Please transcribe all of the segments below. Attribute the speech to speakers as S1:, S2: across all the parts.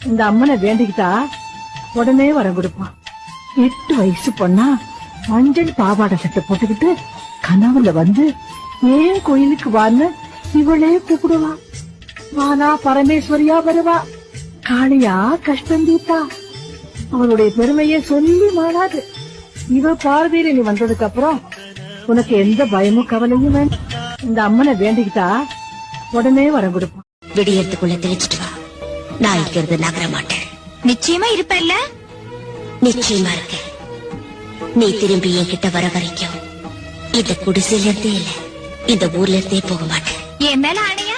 S1: இந்த அம்மனை வேண்டிக்கிட்டா உடனே வரம் கொடுப்பான். 8 வயசு பொண்ணா மஞ்சள் பாவாடை சட்டை போட்டுக்கிட்டு கனவுல வந்து ஏன் கோயிலுக்கு வான்னு இவளே கூப்பிடுவா. வானா பரமேஸ்வரியா வருவா, காளியா கஷ்டம் தீத்தா. அவளுடைய பெருமையை சொல்லி மாறாது. இவ பார்வையில நீ வந்ததுக்கு அப்புறம் உனக்கு எந்த பயமும் கவலையும் வேண்டாம். இந்த அம்மனை வேண்டிக்கிட்டா உடனே வரம் கொடுப்பான்.
S2: விடியறதுக்குள்ள தெளிச்சிட்டு வா, நான் இங்கிருந்து நகர மாட்டேன்.
S3: நிச்சயமா இருப்பல்ல?
S2: நிச்சயமா இருக்க. நீ திரும்பி என்கிட்ட வர வரைக்கும் இந்த குடிசையில இருந்தே இல்ல, இந்த ஊர்ல இருந்தே போக மாட்டேன்.
S3: என் மேல ஆணையா?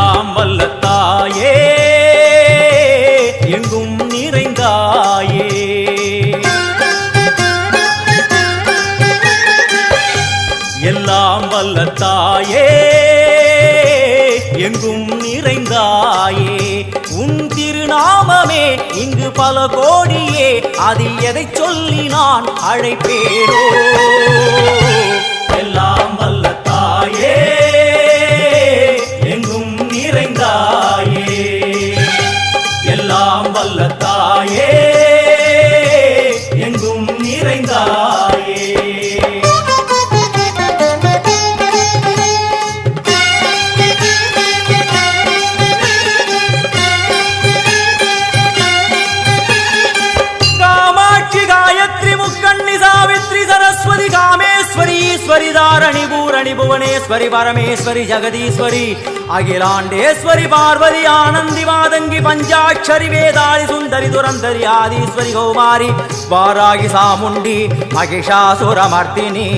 S4: எல்லாம் வல்ல தாயே எங்கும் நிறைந்தாயே எல்லாம் வல்ல தாயே எங்கும் நிறைந்தாயே உன் திருநாமமே இங்கு பல கோடியே அதில் எதை சொல்லி நான் அழைப்பேனோ எல்லாம் வல்ல தாயே எங்கும் நிறைந்தாயே எல்லாம் வல்ல தாயே எங்கும் நிறைந்தாயே सरस्वती कामेश्वरी ईश्वरी धारणी पूरणी भुवनेश्वरी परमेश्वरी जगदीश्वरी अखिलांडेश्वरी पार्वती आनंदी मादंगी पंचाक्षरी वेदाली सुंदरी दुरंधरी आदिश्वरी कौमारी वारागी सामुंडी महिषासुरमर्दिनी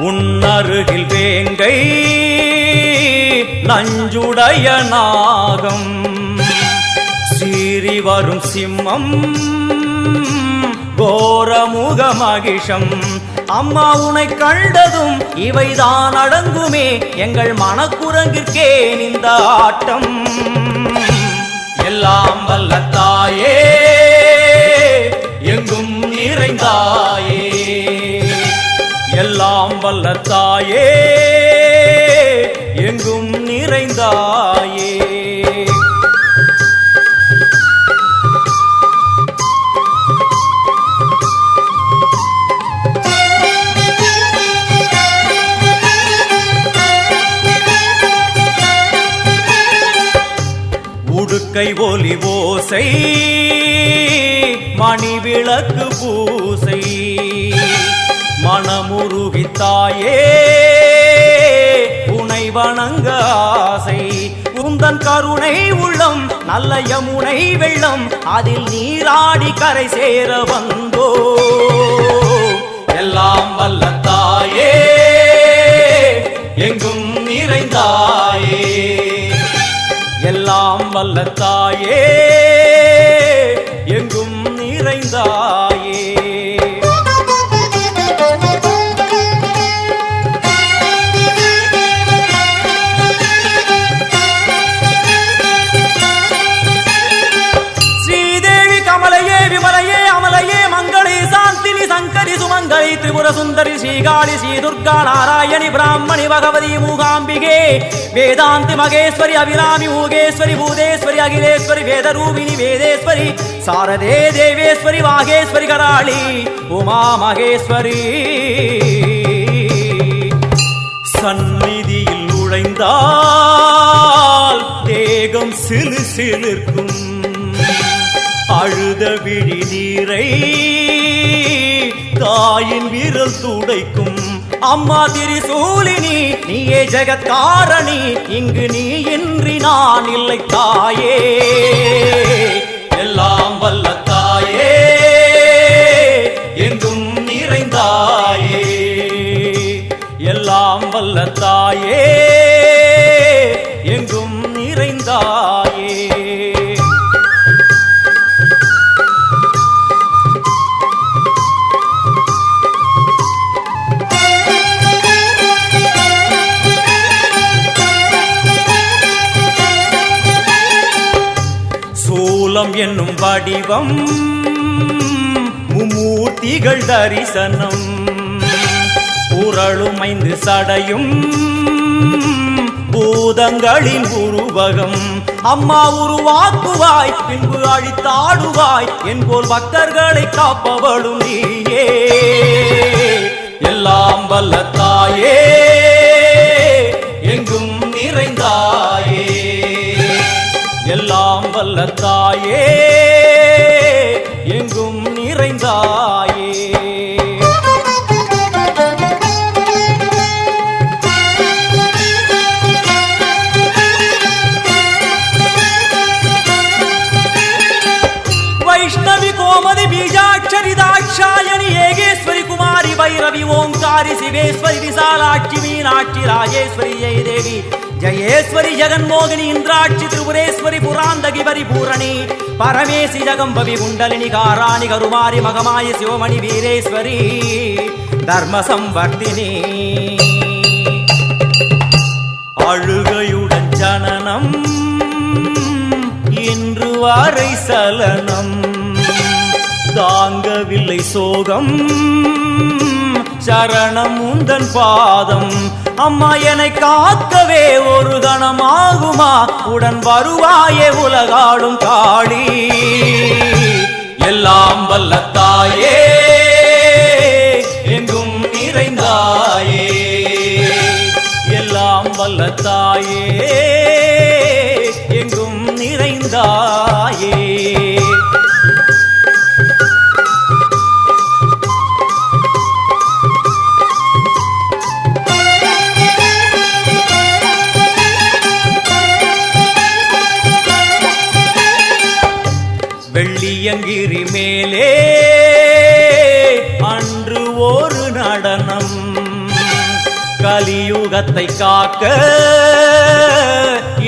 S4: उन्नरुगिल वेंगै नंजुडय नागम சீறி வரும் சிம்மம் கோரமுக மகிஷம் அம்மா உனை கண்டதும் இவைதான் அடங்குமே எங்கள் மனக்குரங்கிற்கே இந்த ஆட்டம் எல்லாம் வல்ல தாயே எங்கும் நிறைந்தாயே எல்லாம் வல்ல தாயே எங்கும் நிறைந்தாயே உடுக்கை ஒலி ஓசை மணி விளக்கு பூசை மனமுருகித்தாயே உனை வணங்க ஆசை உந்தன் கருணை உள்ளம் நல்ல யமுனை வெள்ளம் அதில் நீராடி கரை சேர வந்தோ எல்லாம் வல்ல தாயே எங்கும் நிறைந்தாயே எல்லாம் வல்ல தாயே எங்கும் நிறைந்தாயே ஸ்ரீதேவி கமலையே விமலையே அமலையே மங்களே சாந்தினி சங்கரி சுமங்கலி திரிபுர சுந்தரி ஸ்ரீகாளி ஸ்ரீ துர்கா நாராயணி பிராமணி பகவதி மூகாம்பிகே வேதாந்தி மகேஸ்வரி அபிராமி மூகேஸ்வரி பூதேஸ்வரி அகிலேஸ்வரி வேதரூபிணி வேதேஸ்வரி சாரதே தேவேஸ்வரி வாகேஸ்வரி கராளி உமா மகேஸ்வரி சந்நிதியில் நுழைந்தால் தேகம் சிலு சிலிர்க்கும் அழுத விழி நீரை தாயின் விரல் துடைக்கும் அம்மா திரிசூலினி நீயே ஜெகத்காரணி இங்கு நீ இன்றி நான் இல்லை தாயே எல்லாம் வல்ல தாயே எங்கும் நிறைந்தாயே எல்லாம் வல்ல தாயே எங்கும் நிறைந்தாயே என்னும் வடிவம் மும்மூர்த்திகள் தரிசனம் உரளும் 5 சடையும் பூதங்களின் உருவகம் அம்மா உருவாக்குவாய் பின்பு அழித்தாடுவாய் என்போல் பக்தர்களை காப்பவளும் நீயே எல்லாம் வல்ல தாயே எங்கும் நிறைந்தாயே எல்லாம் வல்ல தாயே எங்கும் நிறைந்தாயே வைஷ்ணவி கோமதி பீஜாட்சரி தாட்சாயணி ஏகேஸ்வரி குமாரி भैरवी ओंकारी शिवेश्वरी विशालाक्षी मीनाक्षी राजेश्वरी जय देवी जयेश्वरी जगन्मोहिनी इंद्राक्षी त्रिपुरेश्वरी पुरांदगी परिपूरणी परमेशि जगंबवी कुंडलिनी काराणि करुमारी मगमायि शिवमणि वीरेश्वरी धर्म संवर्धिनी அழுகையுடன் ஜனனம் இன்று வரை சலனம் தாங்கவில்லை சோகம் சரணம் உந்தன் பாதம் அம்மா என்னை காக்கவே ஒரு கணமாகுமா உடன் வருவாயே உலகாடும் காளி எல்லாம் வல்ல தாயே எங்கும் நிறைந்தாயே எல்லாம் வல்ல தாயே எங்கும் நிறைந்தாயே வெள்ளியங்கிரி மேலே அன்று ஒரு நடனம் கலியுகத்தை காக்க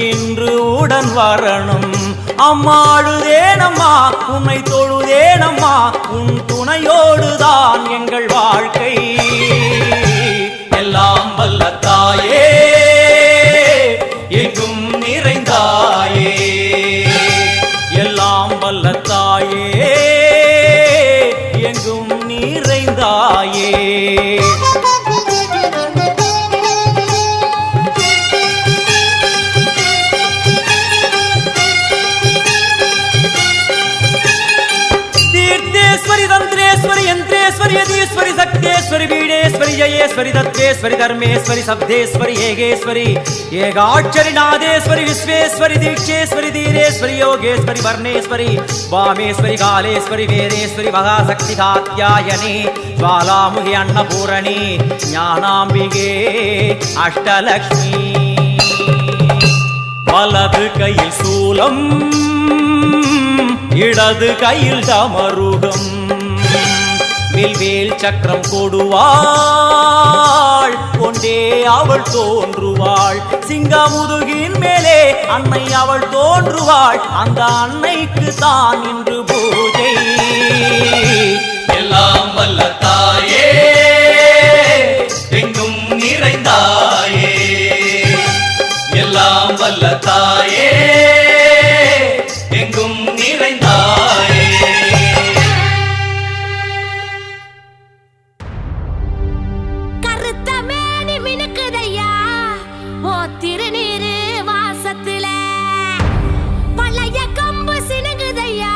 S4: இன்று உடன் வரணும் அம்மாடுதேனம்மா உன்னை தொழுதேனம்மா உன் துணையோடுதான் எங்கள் வாழ்க்கை எல்லாம் வல்ல தாயே எங்கும் நிறைந்தாயே எல்லாம் வல்ல தாயே எங்கும் நிறைந்தாயே तंत्रेश्वरी यंत्रेश्वरी यदीश्वरी शक्तेश्वरी बीडेश्वरी जयेश्वरी तत्वेश्वरी धर्मेश्वरी शब्देश्वरी येगेश्वरी येगाक्षरी नादेश्वरी विश्वेश्वरी दीक्षेश्वरी धीरेश्वरी योगेश्वरी वर्णेश्वरी वामेश्वरी कालेश्वरी वेदेश्वरी महाशक्ति कात्यायनी ज्वालामुखी अन्नपूरणी ज्ञानाम्बिके अष्टलक्ष्मी वलது கையில் சூலம் இடது கையில் டமருகம் வில்வேல் சக்கரம் கொடுவாள் கொண்டே அவள் தோன்றுவாள் சிங்கமுதுகின் மேலே அன்னை அவள் தோன்றுவாள் அந்த அன்னைக்கு தான் இன்று பூஜை எல்லாம் வல்ல தாயே எங்கும் நிறைந்தாயே எல்லாம் வல்ல தாயே எங்கும் நிறைந்தாயே
S2: கருத்த மேனி மினுக்குதையா ஓ திருநீரு வாசத்துல பழைய கம்பு சினுங்குதையா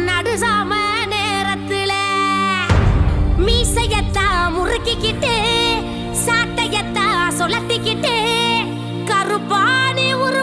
S2: நடுசாம நேரத்துல மீசையத்தா முறுக்கிக்கிட்டு சாட்டையத்தா சொலத்திக்கிட்டு கருப்பானி உரு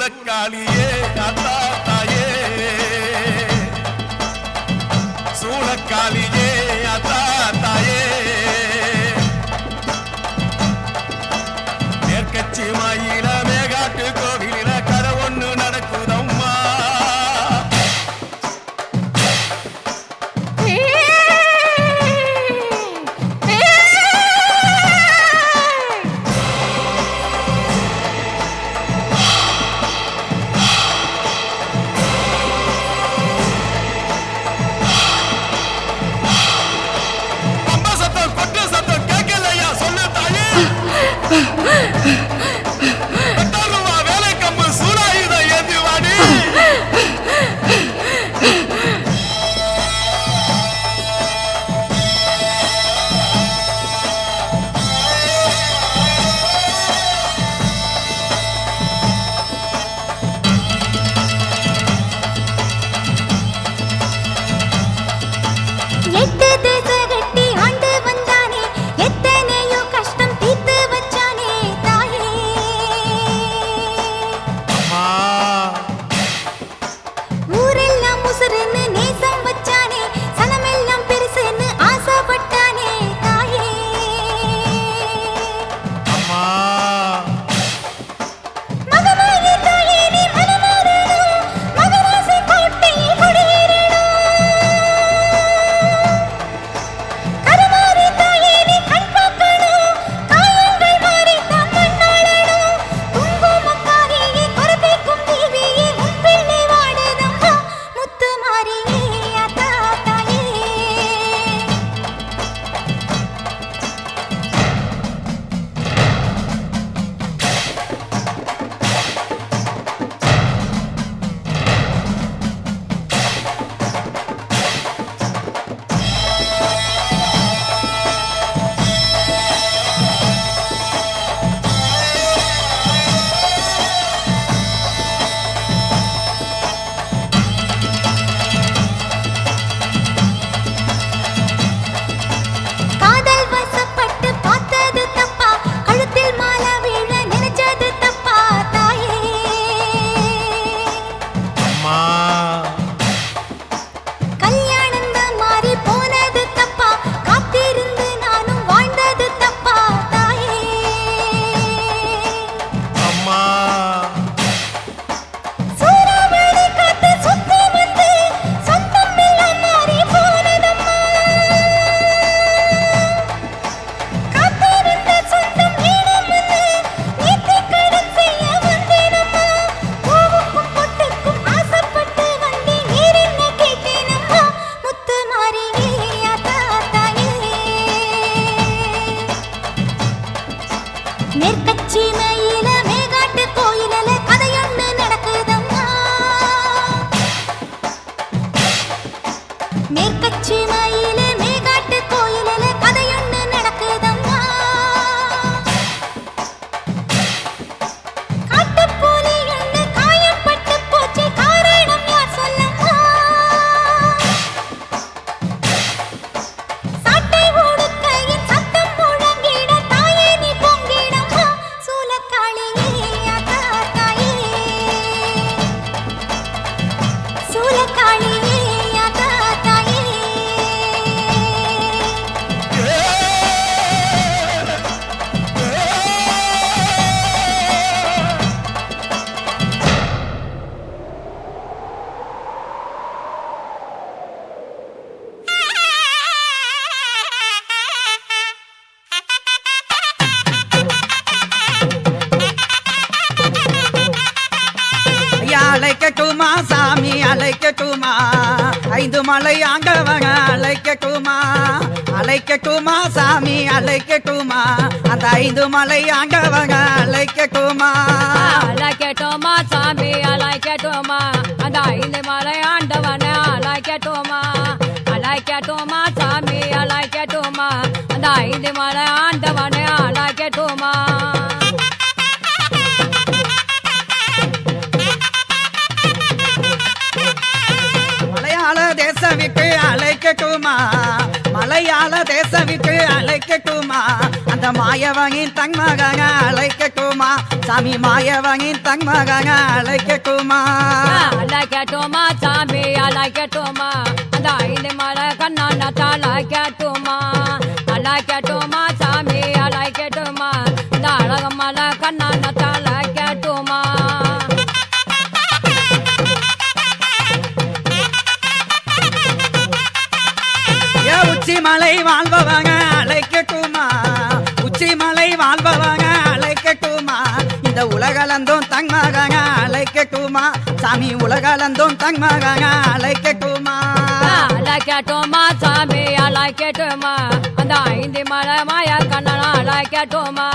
S5: சூளக்காளியே அத்தா தாயே சூளக்காளியே அத்தா தாயே மேற்கட்சி மாயில மேகாட்டு கோவிலில கதை ஒண்ணு நடக்குதம்மா வேலை கம்பு சூடாயுத ஏந்தி வாடி
S6: அழைக்கட்டுமா சாமி அழைக்கட்டுமா ஐந்து மலை ஆண்டவங்க அழைக்கட்டுமா அழைக்கட்டுமா சாமி அழைக்கட்டுமா அந்த ஐந்து மலை ஆண்டவங்க அழைக்கட்டுமா
S7: அழைக்கட்டுமா சாமி அழைக்கட்டுமா அந்த ஐந்து மலை ஆண்டவன அழைக்கட்டுமா அழைக்கட்டுமா சாமி அழைக்கட்டுமா அந்த ஐந்து மலை ஆண்டவன அழைக்கட்டுமா
S6: தேசம் விட்டு அழைக்கட்டுமா மலையாள தேசம் விட்டு அழைக்கட்டுமா அந்த மாயவனின் தங்கமகன அழைக்கட்டுமா சாமி மாயவனின் தங்கமகன அழைக்கட்டுமா
S7: அழைக்கட்டுமா சாமி அழைக்கட்டுமா அந்த ஐந்து மலை கண்ணானத்தை அழைக்கட்டுமா அழைக்கட்டுமா சாமி அழைக்கட்டுமா இந்த அழகு மலை கண்ணானத்தை அழைக்கட்டுமா
S6: உச்சி மலை வாழ்பவங்க அழைக்கட்டுமா உச்சி மலை வாழ்பவங்க அழைக்கட்டுமா இந்த உலகளந்தும் தங்கமகன அழைக்கட்டுமா சாமி உலகளந்தும் தங்கமகன அழைக்கட்டுமா
S7: அழைக்கட்டுமா சாமி அழைக்கட்டுமா அந்த ஐந்து மலை மாய கண்ணனா அழைக்கட்டுமா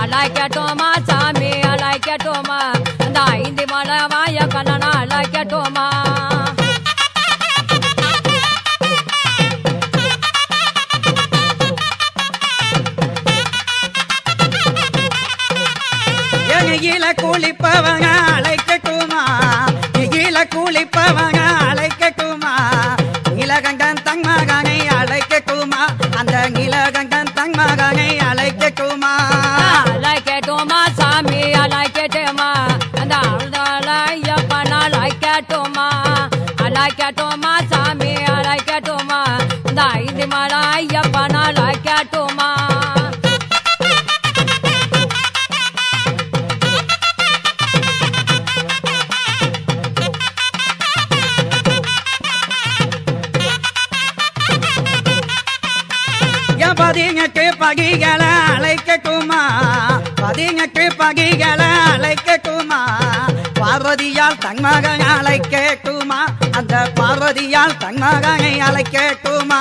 S7: அழைக்கட்டுமா சாமி அழைக்கட்டுமா அந்த ஐந்து மலை மாய கண்ணனா அழைக்கட்டுமா
S6: நெகில கூலிப்பவங்க அழைக்கட்டுமா நெகில கூலிப்பவங்க அழைக்கட்டுமா நீலகண்டன் தங்கமகனை அழைக்கட்டுமா அந்த நீலகண்டன் தங்கமகனை அழைக்கட்டுமா
S7: அழைக்கட்டுமா சாமி அழைக்கட்டுமா அந்த ஐயப்பன் அழைக்கட்டுமா அழைக்கட்டுமா சாமி அழைக்கட்டுமா இந்த ஐந்து மலை ஐயப்பன் அழைக்கட்டுமா
S6: பதினெட்டு பகிகளை அழைக்கட்டுமா பதினெட்டு பகிகளை அழைக்கட்டுமா பார்வதியால் தங்கமகனை அழைக்கட்டுமா அந்த பார்வதியால் தங்கமகனை அழைக்கட்டுமா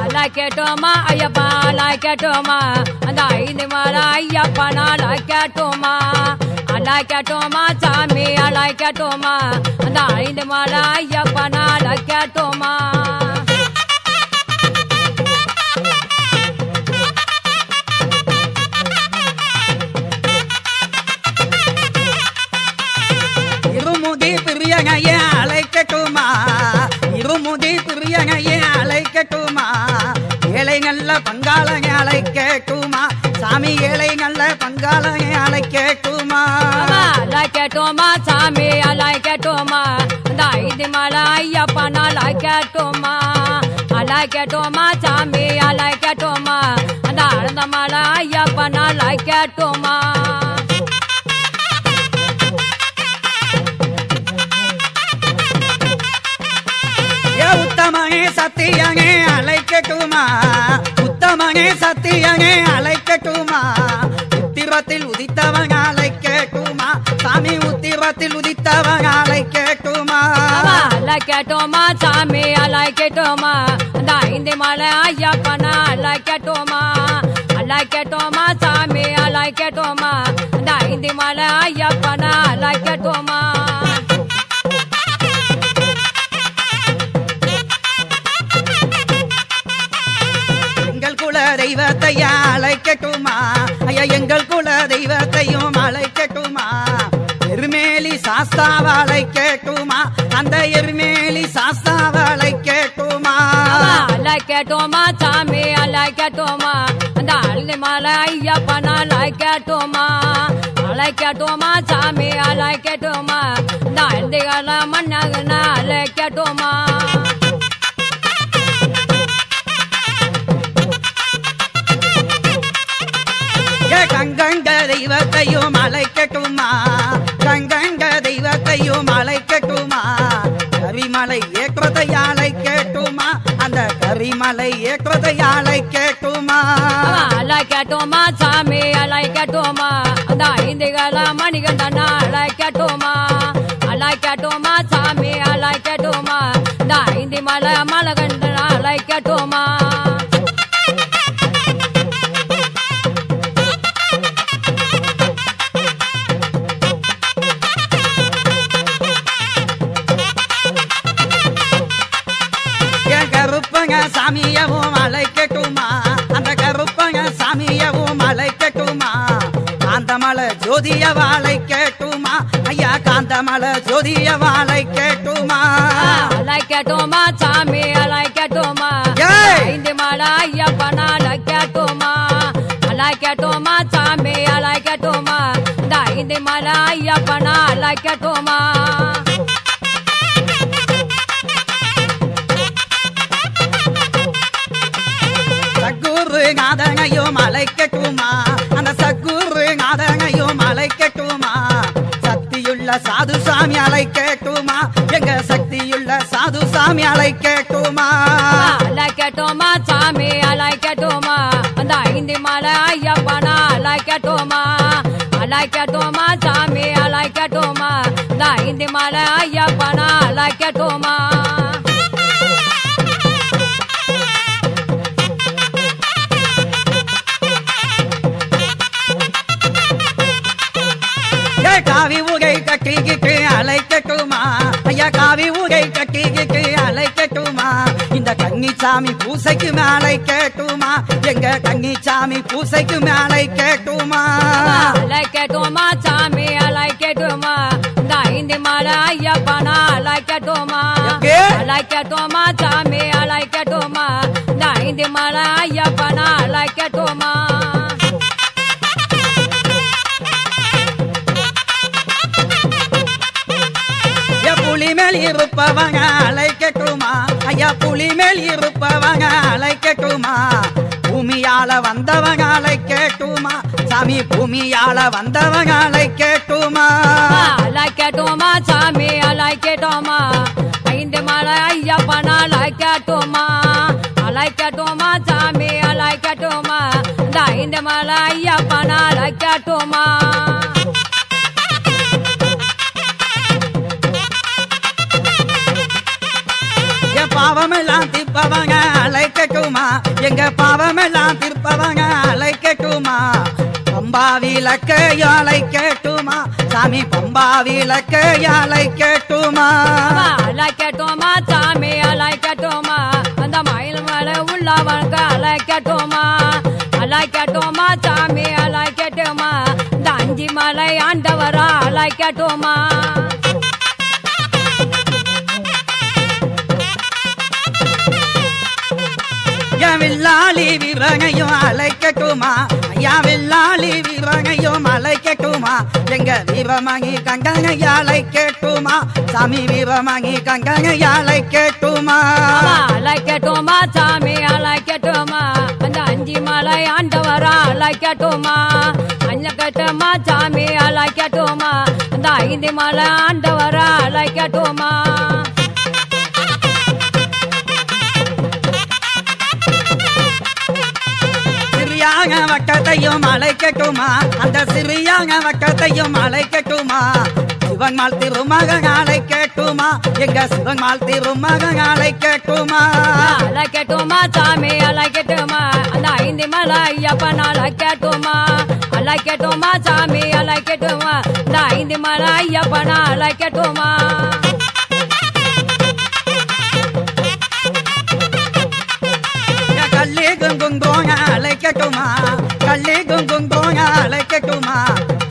S7: அழைக்கட்டுமா ஐயப்பா அழைக்கட்டுமா அந்த ஐந்து மலை ஐயப்பன் அழைக்கட்டுமா அழைக்கட்டுமா சாமி அழைக்கட்டுமா அந்த ஐந்து மலை ஐயப்பன் அழைக்கட்டுமா
S6: இருமுடி பிரியனையே அழைக்கட்டுமா இருமுடி பிரியனையே அழைக்கட்டுமா ஏழை நல்ல பங்காளனை அழைக்கட்டுமா சாமி ஏழை நல்ல பங்காளனை அழைக்கட்டுமா
S7: அழைக்கட்டுமா சாமி அழைக்கட்டுமா அந்த ஐந்து மலை ஐயப்பன் அழைக்கட்டுமா அழைக்கட்டுமா சாமி அழைக்கட்டுமா அந்த அழுந்த மலை ஐயப்பன் அழைக்கட்டுமா
S6: உத்தமனே சத்தியனே அழைக்கட்டுமா உத்தமனே சத்தியனே அழைக்கட்டுமா உத்திரத்தில் உதித்தவன் அழைக்கட்டுமா சாமி உத்திரத்தில் உதித்தவன் அழைக்கட்டுமா
S7: அழைக்கட்டுமா சாமி அழைக்கட்டுமா அந்த ஐந்து மலை ஐயப்பன் அழைக்கட்டுமா அழைக்கட்டுமா சாமி அழைக்கட்டுமா அந்த ஐந்து மலை ஐயப்பன் அழைக்கட்டுமா
S6: எங்கள் குல தெய்வத்தையா அழைக்கட்டுமா ஐயா எங்கள் குல தெய்வத்தையும் அழைக்கட்டுமா எருமேலி சாஸ்தாவ அழைக்கட்டுமா அந்த எருமேலி சாஸ்தாவ அழைக்கட்டுமா
S7: அழைக்கட்டுமா சாமி அழைக்கட்டுமா அந்த அழுதி மலை ஐயப்பன் அழைக்கட்டுமா அழைக்கட்டுமா சாமி அழைக்கட்டுமா இந்த அழுதிகள மன்னகன அழைக்கட்டுமா
S6: கங்கங்க தெய்வத்தையும் அழைக்கட்டுமா கங்கங்க தெய்வத்தையும் அழைக்கட்டுமா கரிமலை ஏற்றதை அழைக்கட்டுமா அந்த கரிமலை ஏற்றதை அழைக்கட்டுமா
S7: அழைக்கட்டுமா சாமி அழைக்கட்டுமா அந்த ஐந்துகள மணிகண்டன் அழைக்கட்டுமா அழைக்கட்டுமா சாமி அழைக்கட்டுமா இந்த ஐந்து மலை மலகண்டன் அழைக்கட்டுமா
S6: சாமியவும் அழைக்கட்டுமா அந்த கருப்பங்க சாமியவும் அழைக்கட்டுமா காந்தமலை ஜோதிய அழைக்கட்டுமா ஐயா காந்தமலை ஜோதிய அழைக்கட்டுமா
S7: அழைக்கட்டுமா சாமி அழைக்கட்டுமா ஐந்து மலை ஐயப்பன் அழைக்கட்டுமா சாமி அழைக்கட்டுமா இந்த ஐந்து மலை ஐயப்பனா அழைக்கட்டுமா
S6: சக்குரு நாதனையும் அழைக்கட்டுமா அந்த சக்குரு நாதனையும் அழைக்கட்டுமா சக்தியுள்ள சாது சாமி அழைக்கட்டுமா எங்க சக்தியுள்ள சாது சாமி அழைக்கட்டுமா
S7: அழைக்கட்டுமா சாமி அழைக்கட்டுமா அந்த ஐந்து மலை ஐயப்பனா அழைக்கட்டுமா அழைக்கட்டுமா சாமி அழைக்கட்டுமா இந்த ஐந்து மலை ஐயப்பனா அழைக்கட்டுமா
S6: காவி உகை கட்டிக்கிட்டு அழைக்கட்டுமா ஐயா காவி உகை கட்டிக்கிட்டு அழைக்கட்டுமா இந்த கன்னிச்சாமி பூசைக்கு அழைக்கட்டுமா எங்க கன்னிச்சாமி பூசைக்கு அழைக்கட்டுமா
S7: அழைக்கட்டுமா சாமி அழைக்கட்டுமா இந்த ஐந்து மலை ஐயப்பனா அழைக்கட்டுமா அழைக்கட்டுமா சாமி அழைக்கட்டுமா இந்த ஐந்து மலை ஐயப்பனா அழைக்கட்டுமா
S6: புலி மேல் இருப்பவங்க அழைக்கட்டுமா ஐயா புலி மேல் இருப்பவங்க அழைக்கட்டுமா பூமியால வந்தவங்க அழைக்கட்டுமா சாமி பூமியால வந்தவங்க அழைக்கட்டுமா
S7: அழைக்கட்டுமா சாமி அழைக்கட்டுமா ஐந்து மலை ஐயப்பனா அழைக்கட்டுமா அழைக்கட்டுமா சாமி அழைக்கட்டுமா இந்த ஐந்து மலை ஐயப்பனா அழைக்கட்டுமா
S6: பாவமெல்லாம் தீர்ப்பவங்க அழைக்கட்டுமா எங்க பாவமெல்லாம் தீர்ப்பவங்க அழைக்கட்டுமா பம்பா விளக்கையோ அழைக்கட்டுமா சாமி பம்பா விளக்கையோ அழைக்கட்டுமா
S7: அழைக்கட்டுமா சாமி அழைக்கட்டுமா அந்த மயில் மலை உள்ளவனுக்கு அழைக்கட்டுமா அழைக்கட்டுமா சாமி அழைக்கட்டுமா இந்த அஞ்சு மலை ஆண்டவரா அழைக்கட்டுமா
S6: வில்லாளி வீரனையும் அழைக்கட்டுமா ஐயா வில்லாளி வீரனையும் அழைக்கட்டுமா எங்க வீரமணி கங்கனை அழைக்கட்டுமா சாமி வீரமணி கங்கனை அழைக்கட்டுமா
S7: அழைக்கட்டுமா சாமி அழைக்கட்டுமா அந்த அஞ்சு மலை ஆண்டவரா அழைக்கட்டுமா அஞ்சக்கட்டுமா சாமி அழைக்கட்டுமா அந்த ஐந்து மலை ஆண்டவரா அழைக்கட்டுமா
S6: சிறியாக வட்டத்தையும் அழைக்கட்டுமா அந்த சிறியாக வட்டத்தையும் அழைக்கட்டுமா சிவன்மால் திருமகன் அழைக்கட்டுமா எங்க சிவன்மால் திருமகன் அழைக்கட்டுமா
S7: அழைக்கட்டுமா சாமி அழைக்கட்டுமா அந்த ஐந்து மலை ஐயப்பன் அழைக்கட்டுமா அழைக்கட்டுமா சாமி அழைக்கட்டுமா இந்த ஐந்து மலை ஐயப்பன் அழைக்கட்டுமா
S6: கள்ளி குங்குங்கோங்க அழைக்கட்டுமா கள்ளி குங்குங்கோங்க அழைக்கட்டுமா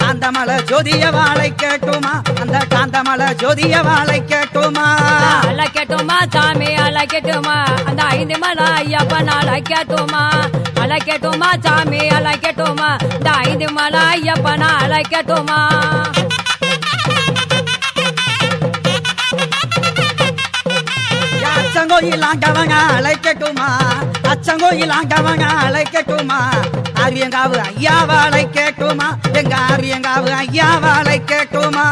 S6: காந்தமலை ஜோதிய அழைக்கட்டுமா அந்த காந்தமலை ஜோதிய அழைக்கட்டுமா
S7: அழைக்கட்டுமா சாமி அழைக்கட்டுமா அந்த ஐந்து மலை ஐயப்பன் அழைக்கட்டுமா அழைக்கட்டுமா சாமி அழைக்கட்டுமா இந்த ஐந்து மலை ஐயப்பன் அழைக்கட்டுமா
S6: அச்சங்கோயிலாங்கவங்க அழைக்கட்டுமா அச்சங்கோயிலாங்கவங்க அழைக்கட்டுமா ஆரியங்காவு ஐயாவை அழைக்கட்டுமா எங்க ஆரியங்காவு ஐயாவை அழைக்கட்டுமா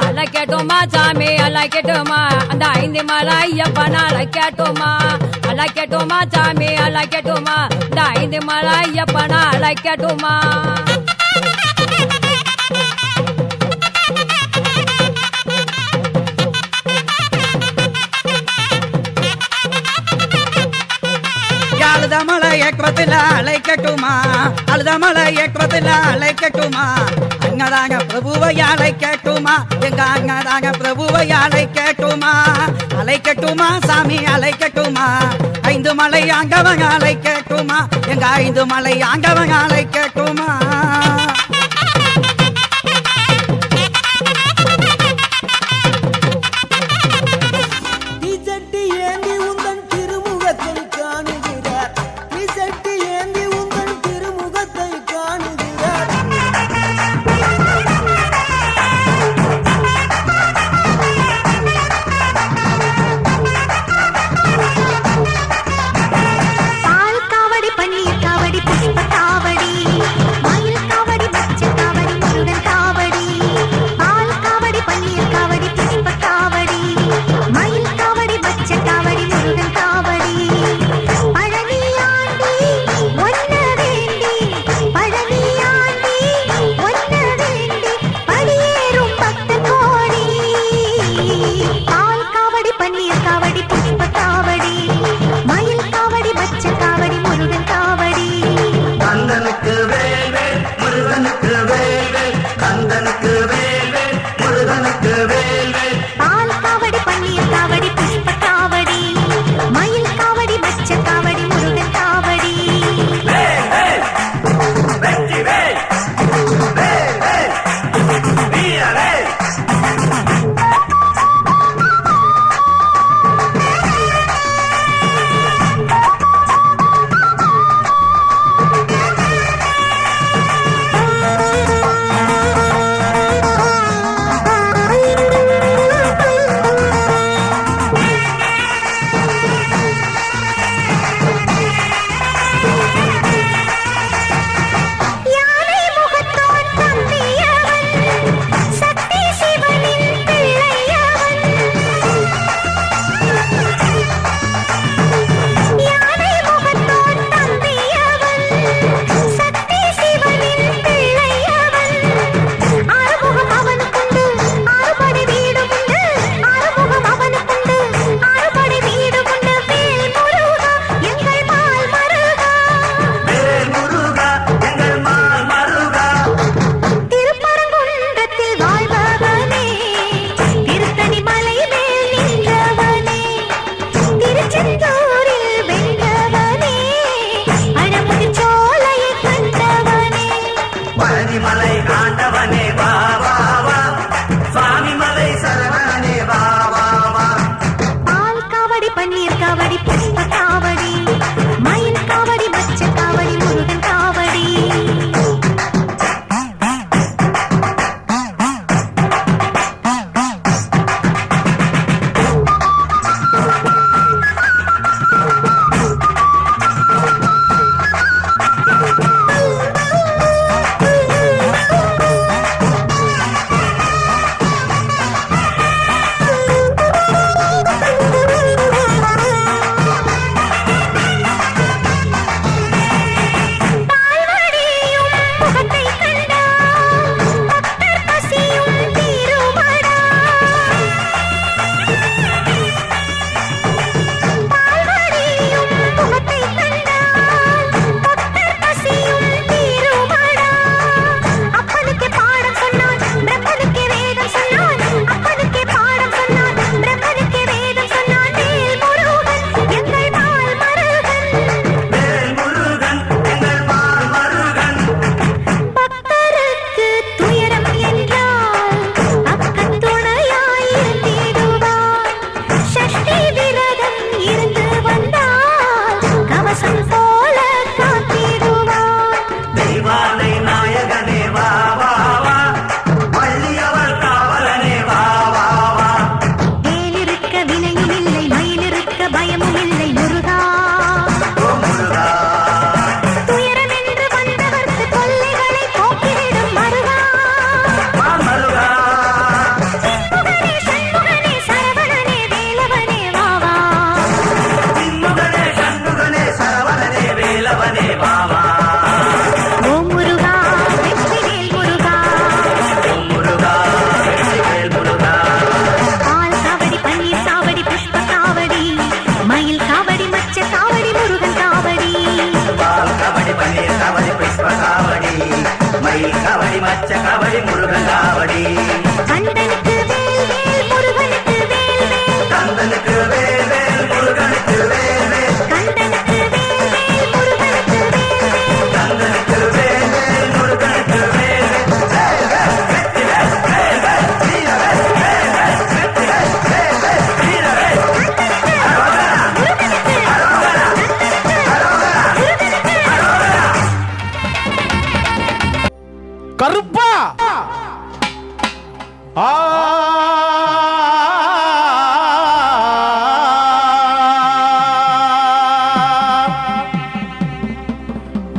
S7: அழைக்கட்டுமா சாமி அழைக்கட்டுமா அந்த ஐந்து மலை ஐயப்பன் அழைக்கட்டுமா அழைக்கட்டுமா சாமி அழைக்கட்டுமா இந்த ஐந்து மலை ஐயப்பன் அழைக்கட்டுமா
S6: அழுதமலை ஏற்றத்தில் அழைக்கட்டுமா அழுதமலை ஏற்றத்தில் அழைக்கட்டுமா அங்கதாங்க பிரபுவை அழைக்கட்டுமா எங்க அங்கதாங்க பிரபுவை அழைக்கட்டுமா அழைக்கட்டுமா சாமி அழைக்கட்டுமா ஐந்து மலை ஆங்கவங்க அழைக்கட்டுமா எங்க ஐந்து மலை ஆங்கவங்க அழைக்கட்டுமா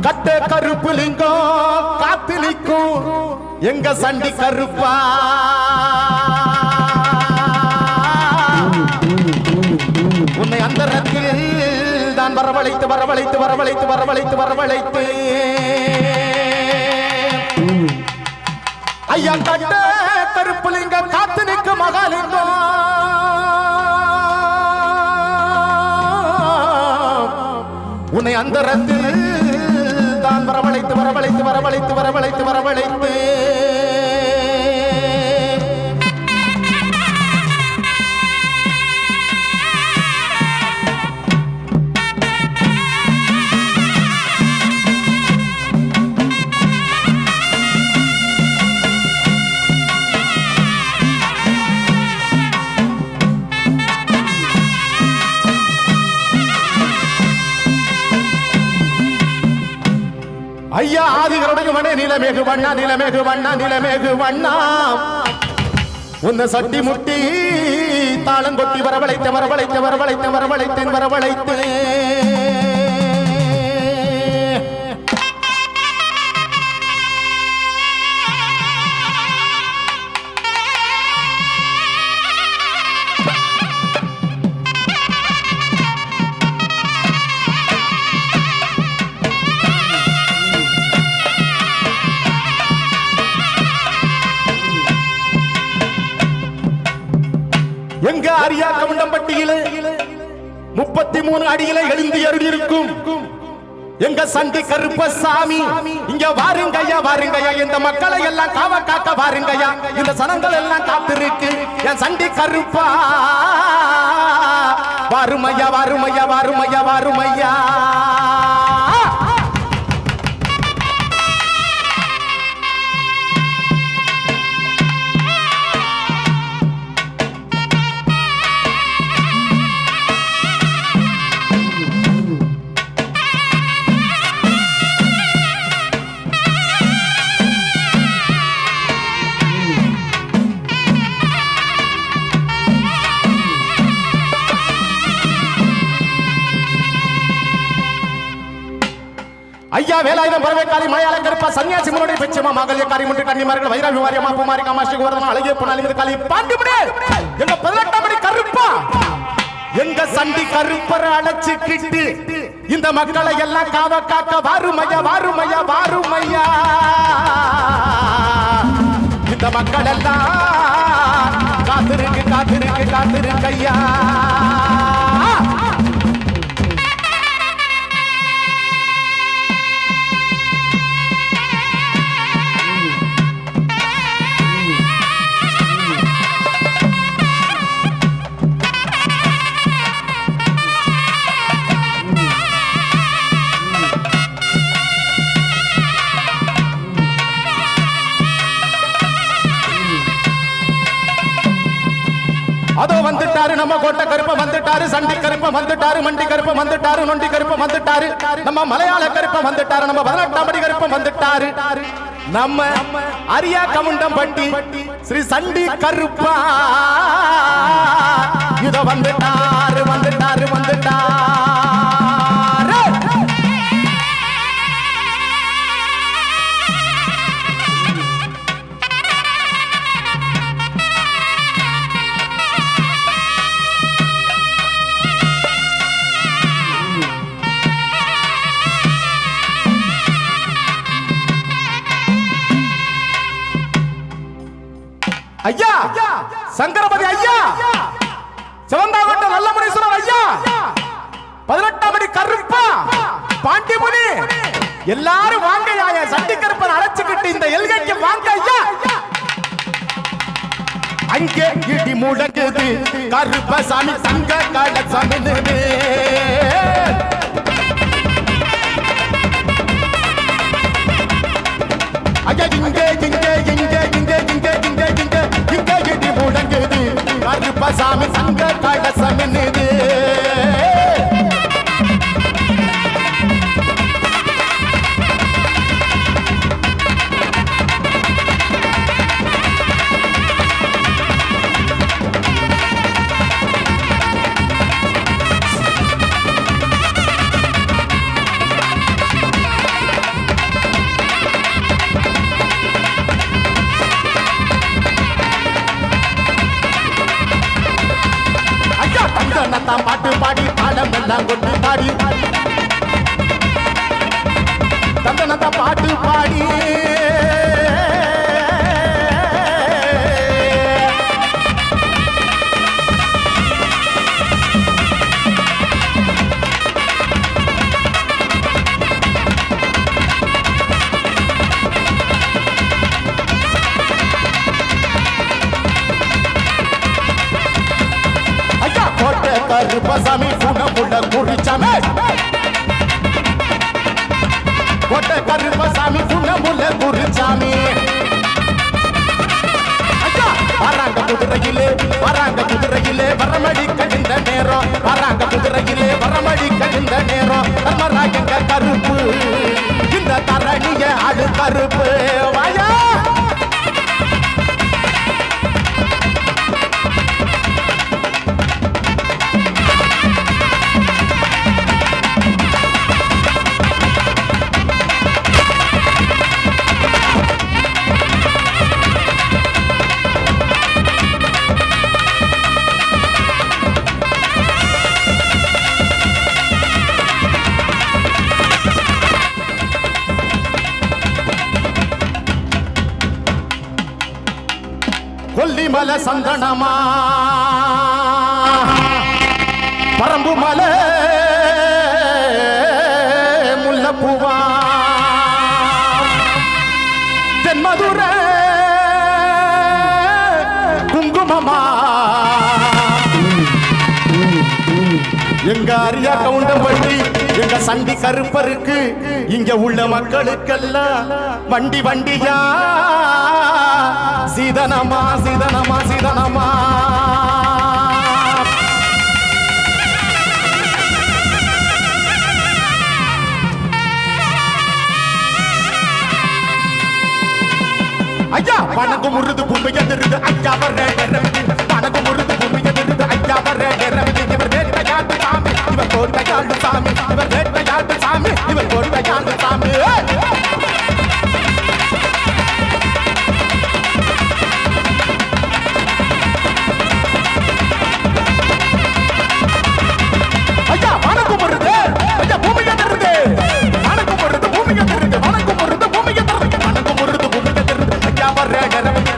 S8: கட்ட கருப்பு லிங்கம் காத்திலிக்கும் எங்க சண்டி கருப்பா உன்னை அந்த ரத்தில் தான் வரவழைத்து வரவழைத்து வரவழைத்து வரவழைத்து வரவழைத்து ஐயா கட்ட கருப்பு லிங்கம் காத்து நிற்கும் மகாலிங்கம் உன்னை அந்த ரத்தில் தான் வரவழைத்து வரவழைத்து வரவழைத்து வரவழைத்து வரவழைத்து ஐயா ஆதிகளுடைய மனே நிலமேகு வண்ணா நிலமேகு வண்ணா நிலமேகு வண்ணா உன்னை சட்டி முட்டி தாளம் கொட்டி வரவழைத்த வரவழைத்த வரவழைத்த வரவழைத்தேன் வரவழைத்து எங்க அரியா கவுண்டம்பட்டியிலே 33 அடியிலே எழுந்து அருளிருக்கும் எங்க சண்டி கருப்பசாமி இங்க வாருங்கய்யா வாருங்கய்யா இந்த மக்களை எல்லாம் காவ காக்க வாருங்கய்யா இந்த சனங்கள் எல்லாம் காத்திருக்கு என் சண்டி கருப்பா வாருமையா வாருமையா வாருமையா வாருமையா ஐயா வேலாயுதம் பரவேக்காளி மலையாள கருப்பா சன்னியாசி முன்னோடி பெச்சமா மகளியக்காரி முன்று கன்னிமார்கள் வைராவி வாரியமா பூமாரி காமாட்சி கோவர்தனம் அழகிய புனாலி மீது காளி பாண்டிமுனே எங்க 18ஆம் படி கருப்பா எங்க சண்டி கருப்பரை அழைச்சிக்கிட்டு இந்த மக்களை எல்லாம் காவ காக்க வாருமையா வாருமையா வாருமையா இந்த மக்கள் எல்லாம் காத்திருக்கு காத்திருக்கு காத்திருக்கு ஐயா அதோ வந்துட்டாரு நம்ம கோட்டை கருப்ப வந்துட்டாரு சண்டி கருப்ப வந்துட்டாரு மண்டி கருப்ப வந்துட்டாரு நொண்டி கருப்ப வந்துட்டாரு நம்ம மலையாள கருப்ப வந்துட்டாரு நம்ம 18ஆம் படி கருப்ப வந்துட்டாரு நம்ம அரியா கவுண்டம்பட்டி ஸ்ரீ சண்டி கருப்பா இதோ வந்துட்டாரு வந்துட்டாரு வந்துட்டாரு ஐயா சங்கரபதி ஐயா சிவந்தாகட்ட நல்ல முனீஸ்வரர் ஐயா 18ஆம் படி கருப்பா பாண்டிமுனி எல்லாரும் வாங்க ஐயா சண்டி கருப்பன் அழைச்சுக்கிட்டு இந்த எல்கைக்கு வாங்க ஐயா அங்கே இடி முழங்குது கருப்பசாமி சங்க கால சமனுது ஐயா இங்கே இங்கே இங்கே இங்கே இங்கே இங்கே இங்கே இங்கே இடி முழங்குது கருப்பசாமி சங்க கால சமனுது தான் பாட்டு பாடி தாளம் எல்லாம் கொண்டு பாடி தந்தனத்தை பாட்டு பாடி கருப்பசாமி குணமுள்ள குறிச்சாமி கோட்டை கருப்பசாமி குணமுள்ள குறிச்சாமி வராங்க குதிரையிலே வரமடிக்க இந்த நேரம் வராங்க குதிரையிலே வரமடிக்க இந்த நேரம் தர்மராஜங்க கருப்பு இந்த தரணிய அழு கருப்பு வாயா கொல்லிமலை சந்தனமா பரம்பு மலை முல்லப்பூவா தென்மதுரை குங்குமமா எங்க அரியா கவுண்டம்பட்டி எங்க சண்டி கருப்பருக்கு இங்க உள்ள மக்களுக்கெல்லாம் வண்டி வண்டியா சீதனமா சீதனமா சீதனமா ஐயா வணக்கம் முருது பூமி எதிர்ந்து ஐயா வர வணக்கம் முருது பூமி எதிர்ந்து ஐயா வர இவர் வேட்டையாடு சாமி இவர் கோட்டையாடு சாமி இவர் வேட்டையாடு சாமி இவர் கோட்டையாடு சாமி ஐயா வணக்கம் முருது ஐயா பூமி எதிர்ந்து வணக்கம் முருது பூமி எதிர்ந்து வணக்கம் முருது பூமி எதிர்ந்து வணக்கம் முருது பூமி எதிர்ந்து ஐயா வர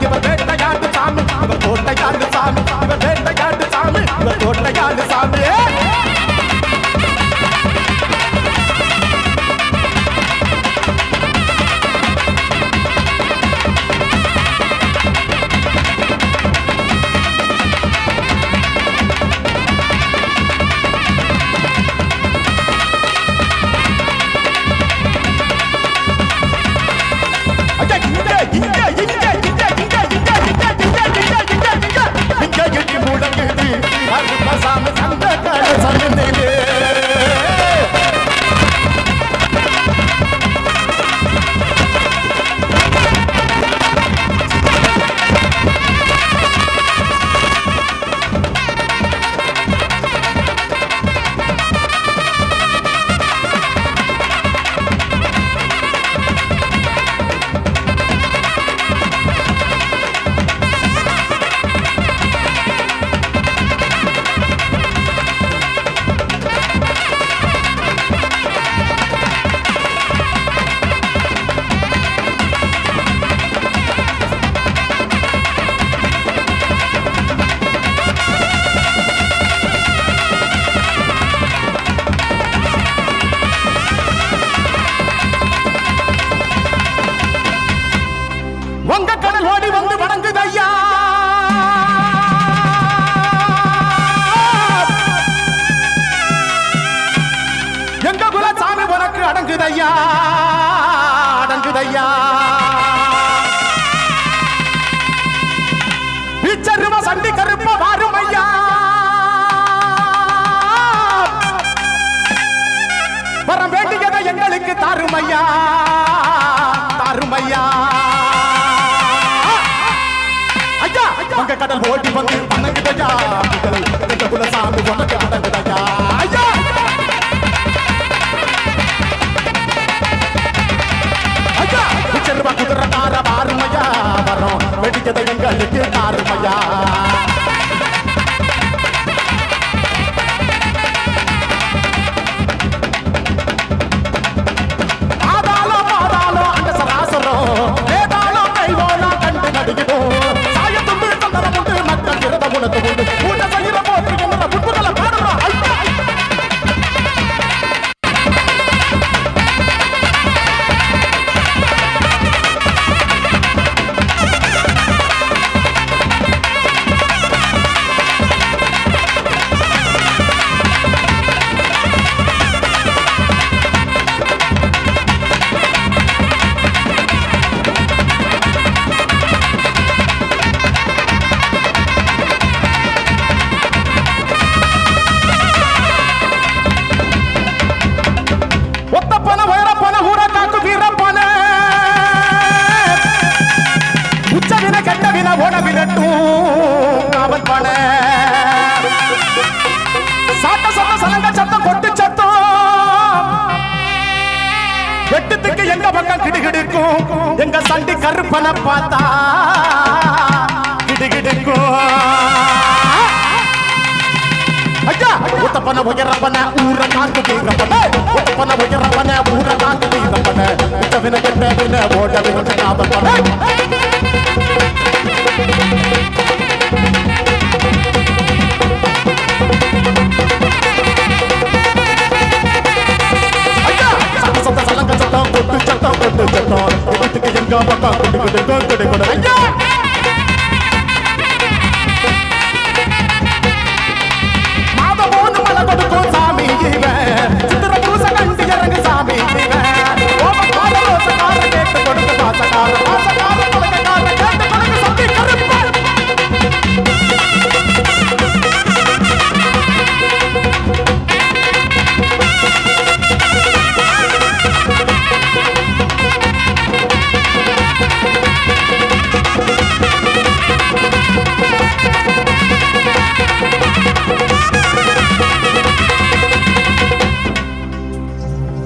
S8: இவர் வேட்டையாடு சாமி இவர் கோட்டையாடு சாமி இவர் வேட்டையாடு சாமி இவர் கோட்டையாடு சாமி அடங்குதையா அடங்குதையா பிச்சருவ சண்டி கருப்ப வாருமையா வரம் வேண்டியதை எங்களுக்கு தாருமையா தாருமையா ஐயா வங்க கடல் ஓட்டி வந்து அடங்குதையா குலசாமி உனக்கு அடங்குதையா ஐயா குதிரை தார பாருமையா வரோம் வெடிக்கதை எங்களுக்கு தாருமையா கட்டும் காவல் பண சாட்ட சொன்ன சலங்க சத்தம் கொட்டு சத்தம் எட்டுத்துக்கு எங்க பக்கம் கிடுகிடுக்கும் எங்க சண்டி கருப்பனை பார்த்தா கிடுகிடுக்கும் ஐயா ஒத்தப்பன உயரப்பன ஊர காத்து தீரப்பன ஒத்தப்பன உயரப்பன ஊர காத்து தீரப்பன விட்டவின கெட்டவின ஓடவின காவல் பண மாதமோன்னு மலை கொடுக்கும் சாமி சித்திர பூச கண்டு இறங்கு சாமி கேட்டு கொடுத்து பாசக்கார பாசக்கார பழக்கார கேட்டு கொடுத்து சந்தி கருப்பா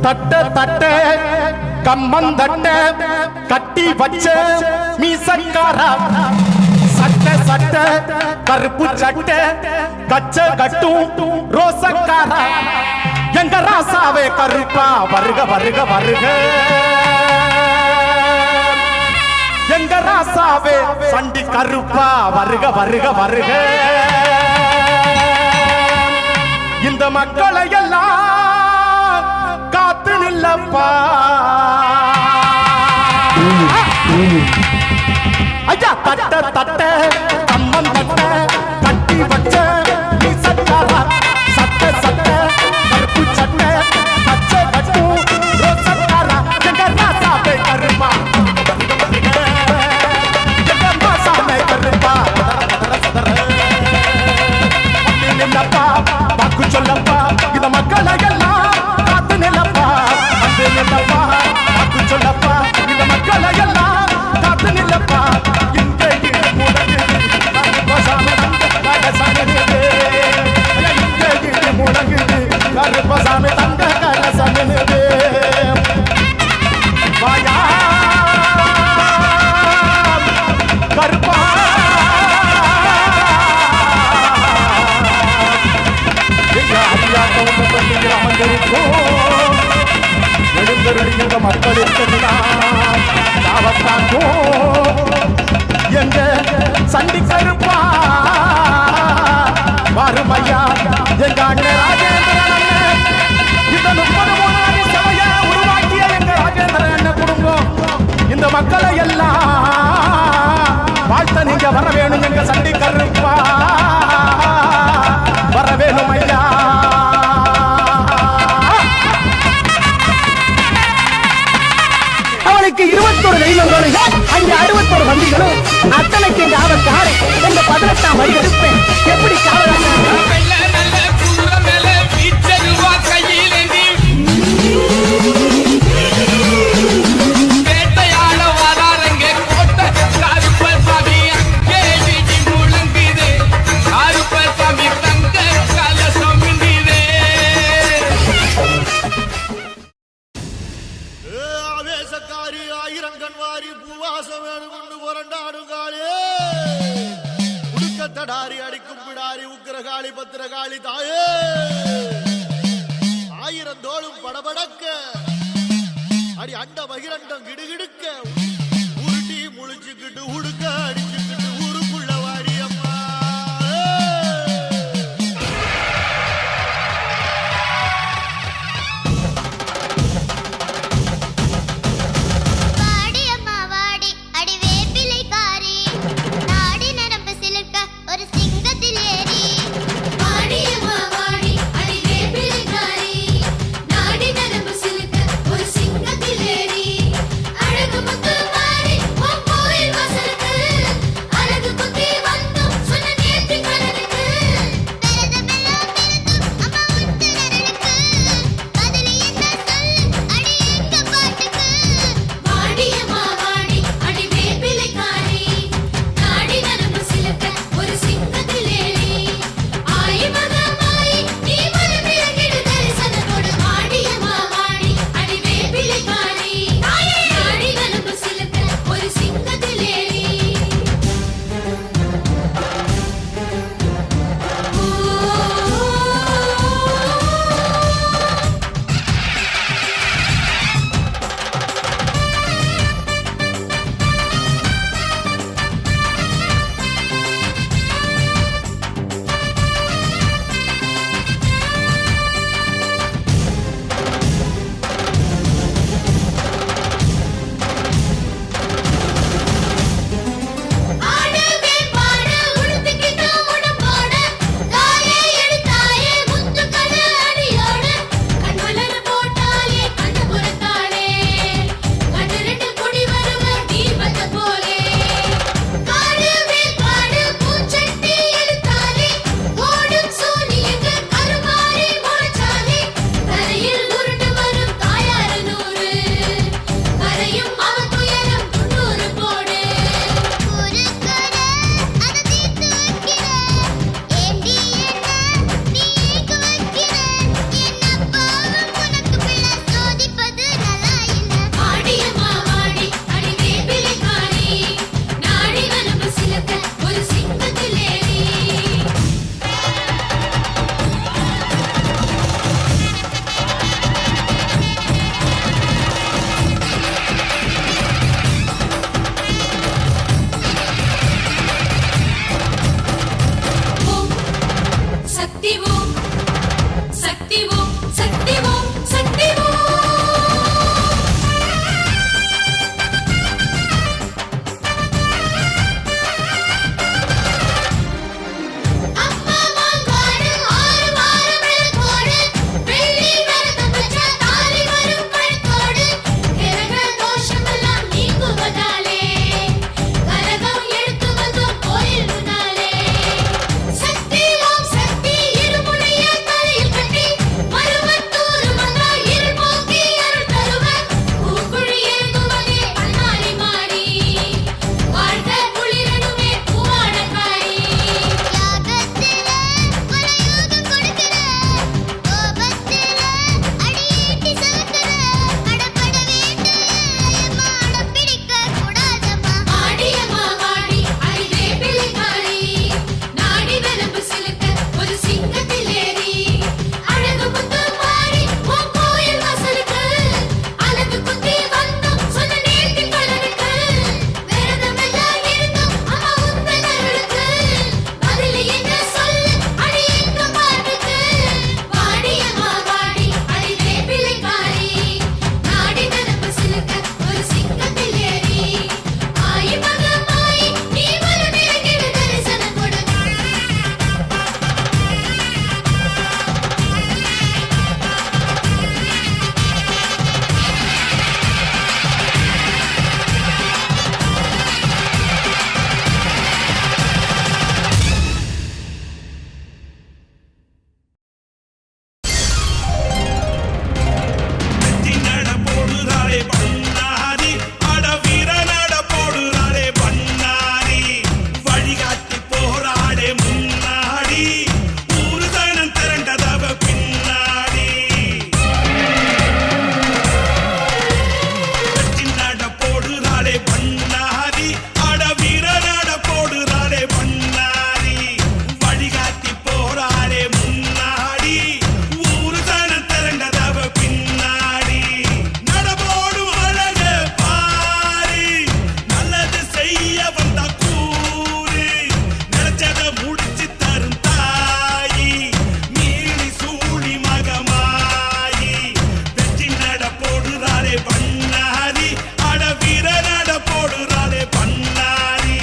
S8: தட்ட தட்ட கம்மந்தட்ட கட்டி வச்ச மீசக்காரா சட்ட சட்ட கருப்பு சட்ட கச்ச கட்டும் ரோசக்காரா எங்க ராசாவே கருப்பா வருக வருக வருக எங்க ராசாவே சண்டி கருப்பா வருக வருக வருக இந்த மக்களை எல்லாம் காத்து நில்லப்பா ஐயா தட்ட தட்ட கம்மன் தட்ட கட்டி வச்ச மீசக்காரா சட்ட சட்ட கருப்பு சட்ட கச்ச கட்டு ரோசக்காரா எங்க ராசாவே கருப்பா எங்க ராசாவே கருப்பா நில்லப்பா வாக்கு சொல்லப்பா இந்த மக்களை எல்லாம் காத்து நில்லப்பா வந்து நில்லப்பா வாக்கு சொல்லப்பா இந்த மக்களை எல்லாம் காத்து நில்லப்பா இங்கே முழங்குது கருப்பசாமி தங்க கலசமினுது வாயா கருப்பா எழுந்தருடைய மக்களுக்கு எங்க சண்டி கருப்பா வருமையா எங்க அண்ணன் ராஜேந்திரன் இந்த 30 சபையை உருவாக்கிய எங்க ராஜேந்திரன் அண்ணன் குடும்பம் இந்த மக்களை எல்லாம் வாழ்த்த நீங்க வர வேணும் எங்க சண்டி கருப்பா வர வேணும் ஐயா
S6: அவனுக்கு 21 தெய்வங்களும் அங்கே 61 வண்டிகளும் அத்தனைக்கு காவல்காரன் எங்க 18ஆம் வழி எடுப்பேன் எப்படி
S5: ஆயிரங்கன்வாரி பூவாசம் வேணும் கொண்டு புரண்டாடும் காளே உடுக்கத்தடாரி அடிக்கும் பிடாரி உக்கிரகாளி பத்திரகாளி தாயே 1000 தோளும் படபடக்க அடி அண்ட பகிரண்டம் கிடுகிடுக்க உருட்டி முழிச்சுக்கிட்டு உடுக்க அடிச்சுக்கிட்டு ஊருக்குள்ள வாடி அம்மா
S9: அழகு முத்து
S5: போறாளே முன்னாடி ஊரு தானம் திரண்டதவ பின்னாடி வெற்றி நட போடுறாளே பண்ணாரி அட வீர நட போடுறாளே பண்ணாரி வழிகாட்டி போறாளே முன்னாடி ஊரு தானம் திரண்டதவ பின்னாடி நடபோடும் அழக பாரி நல்லது செய்ய வந்த கூறு நினைச்சத முடிச்சு தரும் தாயி மீறி சூழி மகமாயி வெற்றி நட போடுறாளே பண்ணாரி அட வீர நட போடுறாளே பண்ணாரி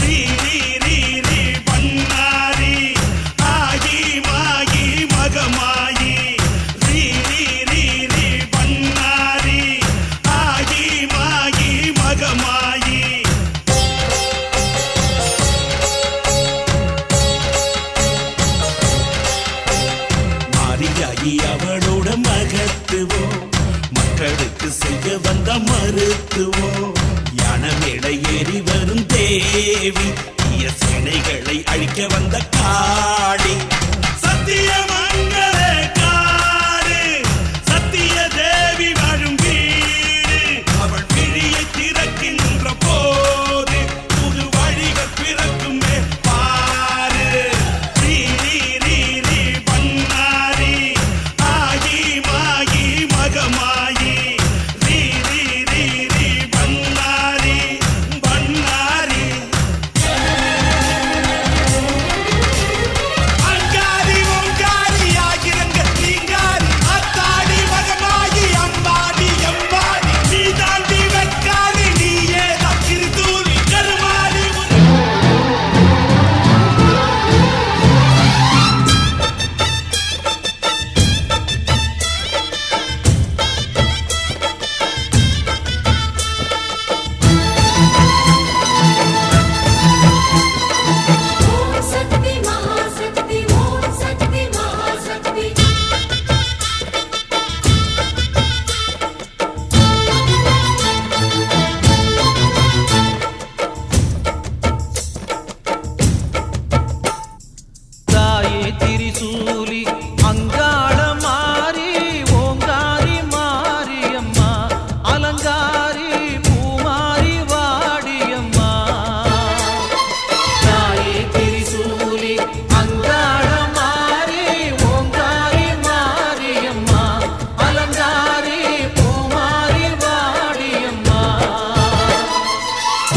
S5: ரீ ரீ ரீ ரீ பண்ணாரி ஆகி மாகி மகமாயி ரீ ரீ ரீ ரீ பண்ணாரி ஆகி மாகி மகமாயி மாரியாகி அவளோட மகத்துவம் மக்களுக்கு செய்ய வந்த மருத்துவம் யான மேடை ஏறி வரும் தேவி தீய சேனைகளை அழிக்க வந்த காளி சத்தியமங்கல காடு சத்திய தேவி வாழும் வீடு அவள் விழியை திறக்கின்ற போது புது வழிகள் பிறக்குமே பாரு ரீ ரீ ரீ ரீ பண்ணாரி ஆகி மாகி மகமாயி ரீ ரீ ரீ ரீ பண்ணாரி பண்ணாரி அங்காரி ஓங்காரி ஆகிரங்க தீங்காரி அத்தாடி மகமாகி அம்பாடி எம்பாடி நீ தாண்டி வெட்காரி நீயே தக்கிரி தூரி கருமாடி
S7: சக்தி மகாசக்தி ஓம் சக்தி மகாசக்தி
S4: தாயே திரிசூலி அங்காள மாறி ஓங்காரி மாரியம்மா அலங்காரி பூமாரி வாடியம்மா தாயே திரிசூலி அங்காள மாறி ஓங்காரி மாரியம்மா அலங்காரி பூமாரி வாடியம்மா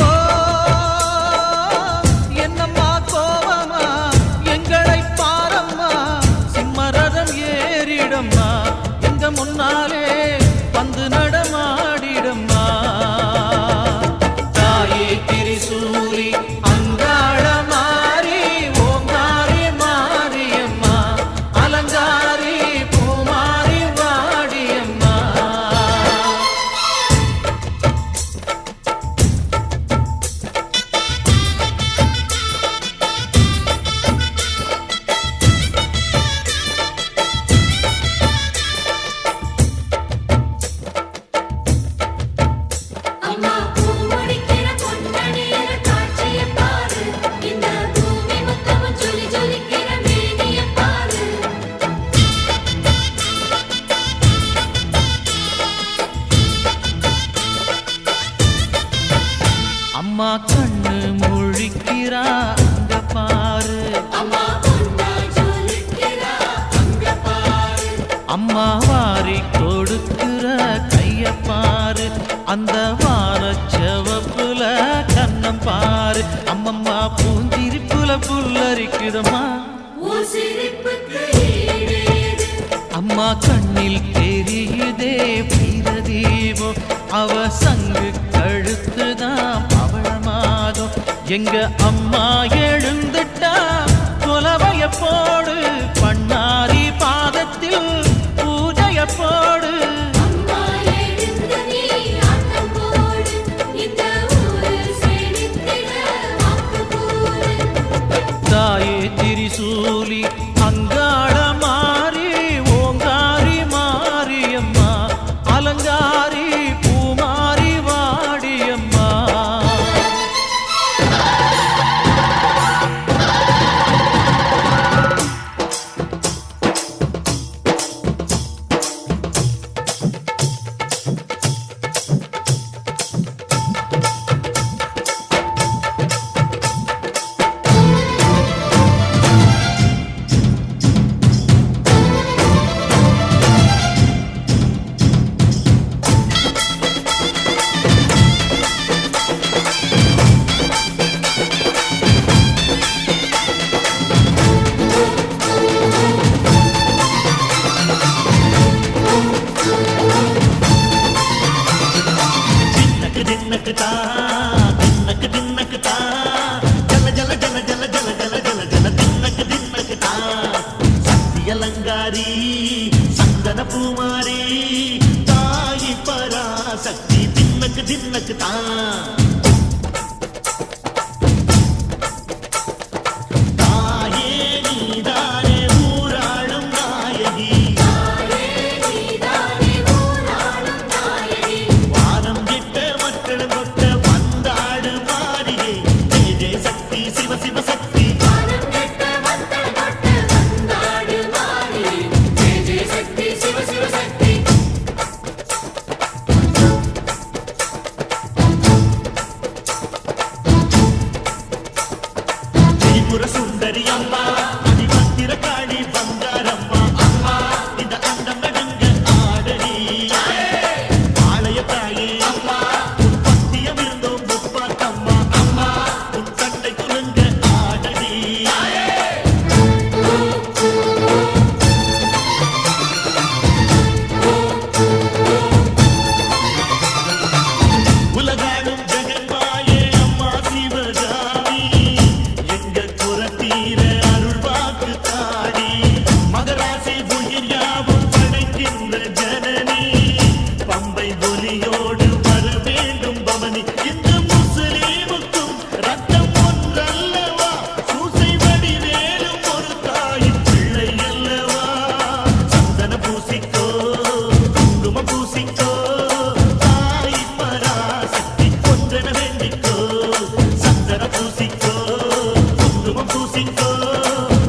S4: ஓ என்னம்மா கோவமா எங்களை பாரம்மா சிம்மரதம் ஏறிடம்மா எங்க முன்னாலே வந்து நடமாடிடம்மா தாயே திரிசூலி அங்காள மாறி ஓங்காரி மாரியம்மா அலங்காரி பூமாரி வாடியம்மா
S7: அம்மா பூமுடிக்கிற பொன்னணியிற காட்சிய பாரு இந்த பூமி மொத்தமும் ஜொலி ஜொலிக்கிற மேனிய பாரு
S4: அம்மா கண்ணு முழிக்கிறா அங்க பாரு
S7: அம்மா பொன்னா ஜொலிக்கிறா அங்க பாரு
S4: அம்மா வாரி கொடுக்கிற கைய பாரு அந்த வானச்சவப்புல கண்ணம் பாரு அம்மம்மா பூந்திரிப்புல புல்லரிக்குதம்மா
S7: உன் சிரிப்புக்கு ஈடேது
S4: அம்மா கண்ணில் தெரியுதே பிரதீபம் அவ சங்கு கழுத்துதான் பவளமாகும் எங்க அம்மா எழுந்துட்டா கொலவைய போடு பண்ணாரி பாதத்தில் பூஜைய போடு
S7: அம்மா எழுந்து நீ ஆட்டம் போடு இந்த ஊரு செழித்திட வாக்கு கூறு
S4: தாயே திரிசூலி அங்காள மாறி ஓங்காரி மாரியம்மா அலங்காரி பூமாரி வாடியம்மா
S9: ஜின்னக்கு தான் சுந்தரி அம்மா அதிபத்திர காளி பங்காரம்மா அம்மா இந்த அண்டம் நடுங்க ஆடடி ஆலய தாயே அம்மா உன் பத்தியம் இருந்தோம் முப்பாத்தம்மா அம்மா உன் கண்டை குலுங்க ஆடடி உலகாடும் ஜெகன்மாயே அம்மா சிவகாமி எங்க குரத்தீர அருள் வாக்கு தாடி மகராசி உயிர் யாவும் படைக்கின்ற ஜனனி பம்பை ஒலியோடு வர வேண்டும் பவனி இந்த முஸ்லீமுக்கும் ரத்தம் ஒன்றல்லவா சூசை வடிவேலும் ஒரு தாயின் பிள்ளை அல்லவா சந்தன பூசிக்கோ குங்கும பூசிக்கோ தாய் பராசக்தி ஒன்றென வேண்டிக்கோ சந்தன பூசிக்கோ குங்குமம் பூசிக்கோ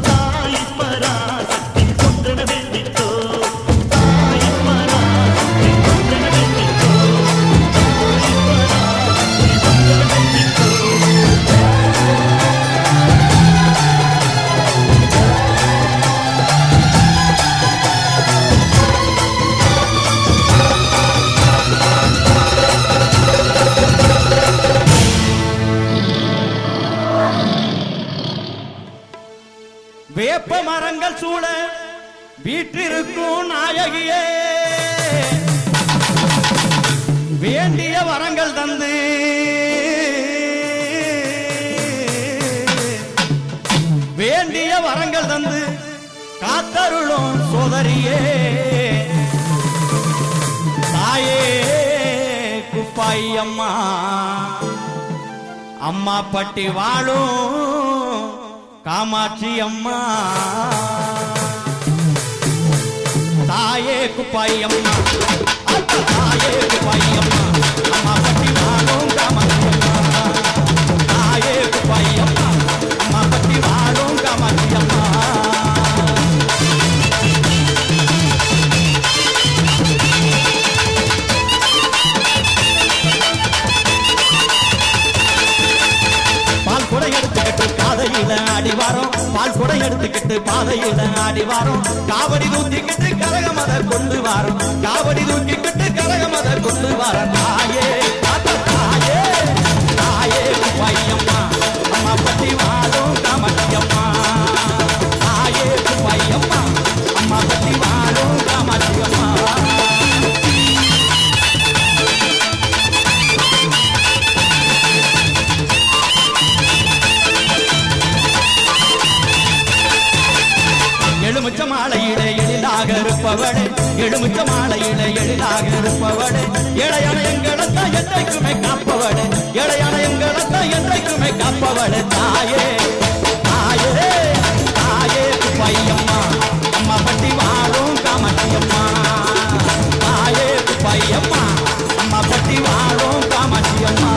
S9: தாய் பராசக்தி ஒன்றென வேண்டிக்கோ தாய் பராசக்தி ஒன்றென வேண்டிக்கோ தாய் பராசக்தி ஒன்றென வேண்டிக்கோ
S4: வேப்ப மரங்கள் சூழ வீற்றிருக்கும் நாயகியே வேண்டிய வரங்கள் தந்து வேண்டிய வரங்கள் தந்து காத்தருளும் சோதரியே தாயே குப்பாயம்மா அம்மா பட்டி வாழும் காமாட்சி அம்மா தாயே குப்பாயம்மா தாயே குப்பாயம்மா அம்மா பட்டி வாழும் காமாட்சி அம்மா தாயே குப்பாயம்மா அம்மா பட்டி வாழும் காமாட்சி அம்மா பால் கூட எடுத்துக்கிட்டு பாதையில அடிவாரம் பால் கூட எடுத்துக்கிட்டு பாதையில அடிவாரம் காவடி தூக்கிக்கிட்டு கரகமத கொண்டு வாரம் காவடி தூக்கிக்கிட்டு கரகமத கொண்டு வாரம் தாயே தாயே தாயே பையம்மா அம்மா பட்டி வாழும் காமாட்சி அம்மா தாயே பையம்மா அம்மா பட்டி வாழும் காமாட்சி அம்மா எழுமிச்ச மாலையிலே எழிலாக இருப்பவளே எழுமிச்ச மாலையிலே எழிலாக இருப்பவளே இளையான எங்களத்தான் என்றைக்குமே காப்பவளே இளையான எங்களத்தான் என்றைக்குமே காப்பவளே தாயே தாயே தாயே பையம்மா அம்மா பட்டி வாழும் காமாட்சி அம்மா தாயே பையம்மா அம்மா பட்டி வாழும் காமாட்சி அம்மா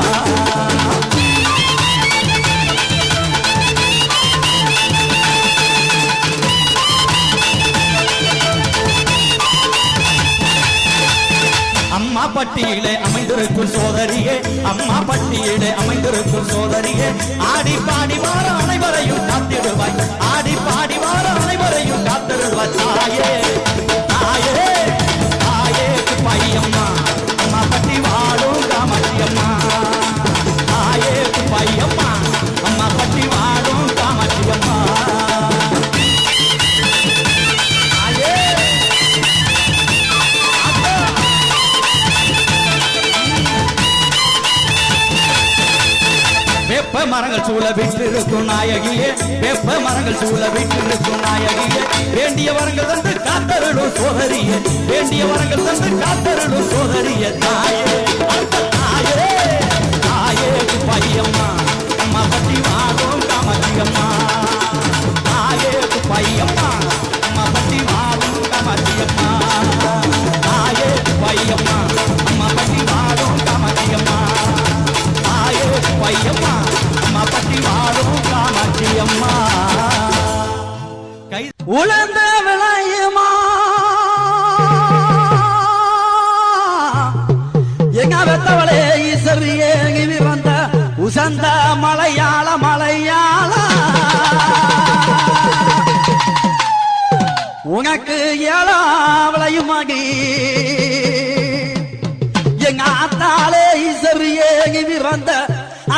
S4: அம்மா பட்டியிலே அமைந்திருக்கும் சோதரியே அம்மா பட்டியிலே அமைந்திருக்கும் சோதரியே ஆடி பாடி வார அனைவரையும் காத்திடுவாய் ஆடி பாடி வார அனைவரையும் காத்திடுவாய் தாயே தாயே தாயே பையம்மா அம்மா பட்டி வாழும் காமாட்சி அம்மா தாயே பையம்மா அம்மா பட்டி வாழும் காமாட்சி அம்மா வேப்ப மரங்கள் சூழ வீற்றிருக்கும் நாயகியே வேப்ப மரங்கள் சூழ வீற்றிருக்கும் நாயகியே வேண்டிய வரங்கள் தந்து காத்தருளும் சோதரியே வேண்டிய வரங்கள் தந்து காத்தருளும் சோதரியே தாயே
S9: தாயே குப்பையம்மா அம்மா பட்டி வாழும் காமாட்சியம்மா தாயே குப்பையம்மா அம்மா பட்டி வாழும் காமாட்சியம்மா தாயே குப்பையம்மா அம்மா பட்டி வாழும் காமாட்சியம்மா தாயே குப்பையம்மா அம்மா பட்டி வாழும் காமாட்சியம்மா கை உலர்ந்த விளையுமா எங்க வெத்தவளே ஈஸ்வரியே இனி வந்த உசந்த மலையாள மலையாள உனக்கு ஏழாவளையுமாகி எங்க ஆத்தாலே ஈஸ்வரியே இனி வந்த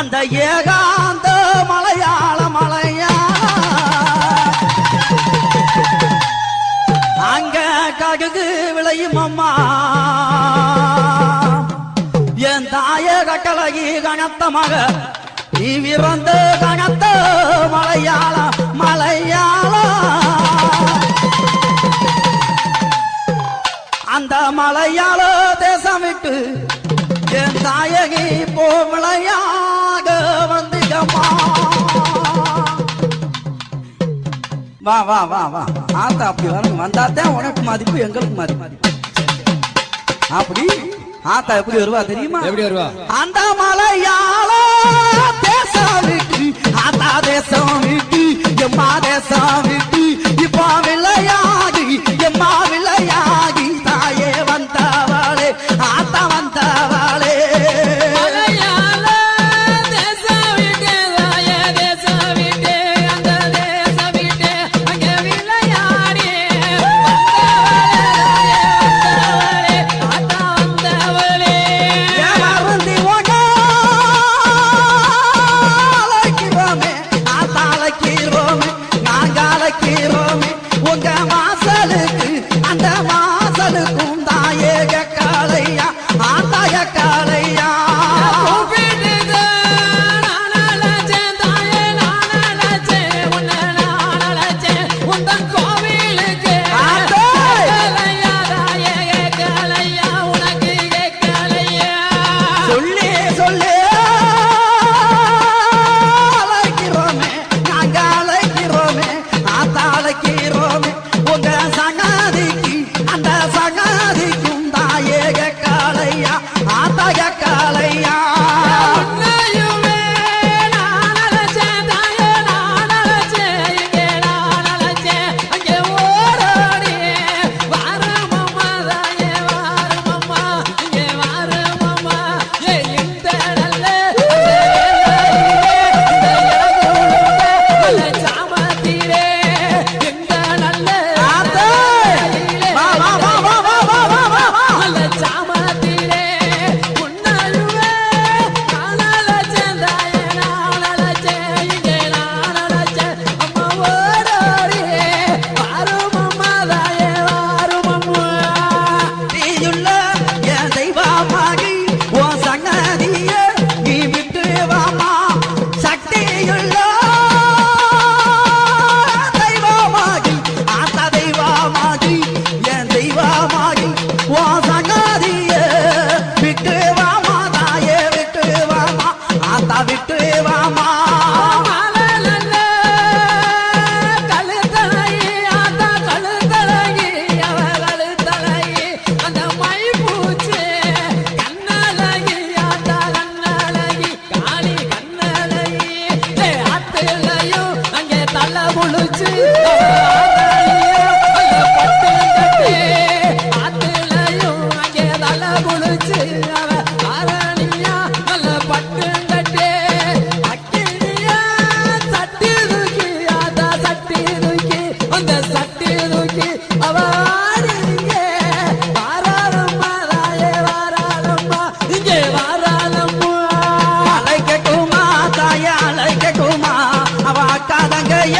S9: அந்த ஏகாந்த மலையாள மலையாள அங்க ககுகு விளையும் அம்மா என் தாய கட்டளகி கனத்த மக நீ விறந்த கனத்த மலையாள மலையாள அந்த மலையாள தேசம் விட்டு என் தாயகி போ விளையாக வந்திகம்மா வா வா வா வா ஆத்தா அப்படி வரணும் வந்தாத்தான் உனக்கு மதிப்பு எங்களுக்கு மதிப்பு அப்படி ஆத்தா எப்படி வருவா தெரியுமா எப்படி வருவா அந்த மலையாள தேசம் விட்டு ஆத்தா தேசம் விட்டு எம்மா தேசம் விட்டு இப்ப விளையாடி எம்மா விளையாடி தாயே வந்தவாளே ஆத்தா வந்தவாளே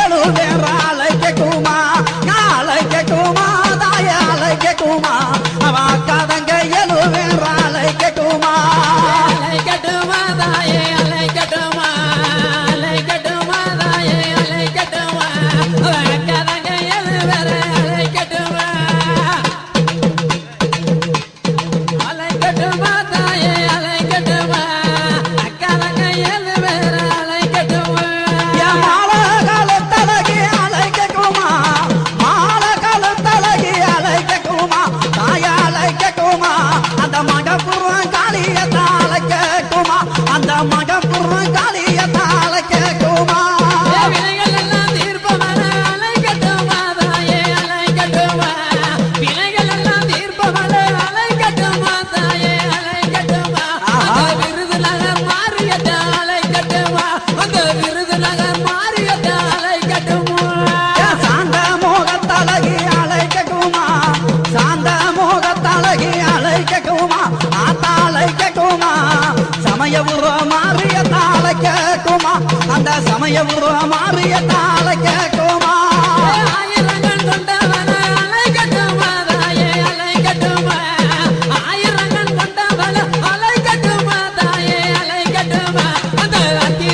S6: எழு வேற அழைக்க
S9: தாளை கேட்குமா
S7: ஆயிரங்கள் கொண்டவன அலைக்கட்டுமா தாயே அலைக்கட்டுமா ஆயிரங்கள் கொண்டவன அலைக்கட்டுமா தாயே அலைக்கட்டுமா அந்த அத்தி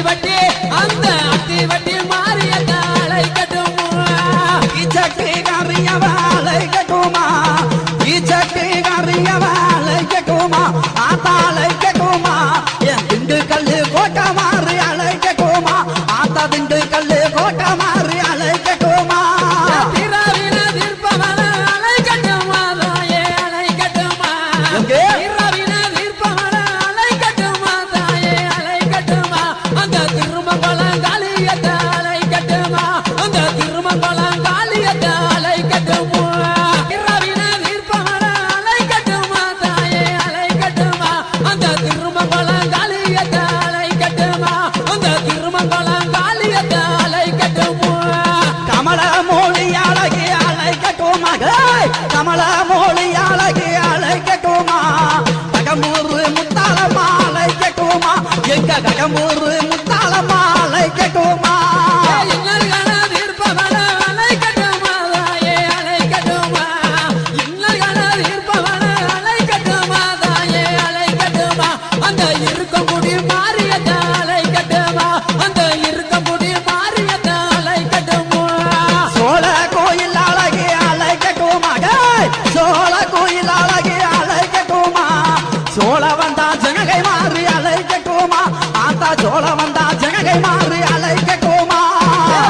S7: வட்டி மாறிய தாளை கட்டுமா
S9: இச்சட்டி கறியவாளை கேட்குமா இச்சட்டி கறியவாளை கேட்குமா ஆத்தாளை கேட்குமா என் திண்டுக்கல்லு கோட்டை மாறி அலை கேட்குமா ஆத்தா திண்டுக்கல்லு கோட்டை மாறி அலை கேட்குமா
S7: திரவின தீர்ப்பவன அலைக்கட்டுமா தாயே அலைக்கட்டுமா
S9: எங்கே?
S7: திரவின தீர்ப்பவன அலைக்கட்டுமா தாயே அலைக்கட்டுமா அந்த திருமங்கலம் காளியத்தை அலைக்கட்டுமா அந்த திருமங்கலம் காளியத்தை அலைக்கட்டுமா திரவின தீர்ப்பவன அலைக்கட்டுமா தாயே அலைக்கட்டுமா அந்த திருமங்கலம் காளியத்தை அலைக்கட்டுமா அந்த திருமங்கலம் காளியத்தை அலைக்கட்டுமா
S9: கமல மொழி அழகி அலை கேட்குமா கமல மொழி அழகி அலை கேட்குமா ககமூரு முத்தாள மாலை கேட்குமா எங்க ககமூரு முத்தாள மாலை கேட்குமா
S7: இன்னல்கள தீர்ப்பவன அலைக்கட்டுமா தாயே அலைக்கட்டுமா இன்னல்கள தீர்ப்பவன அலைக்கட்டுமா தாயே அலைக்கட்டுமா அந்த இருக்கங்குடி மாறியத அலைக்கட்டுமா அந்த இருக்கங்குடி மாறியத அலைக்கட்டுமா
S9: சோழ கோயில் அழகி அலை கேட்குமா சோழ கோயில் அழகி அலை கேட்குமா சோழ வந்தா ஜனகை மாறி அலை கேட்குமா ஆத்தா சோழ வந்தா ஜனகை மாறி அலை கேட்குமா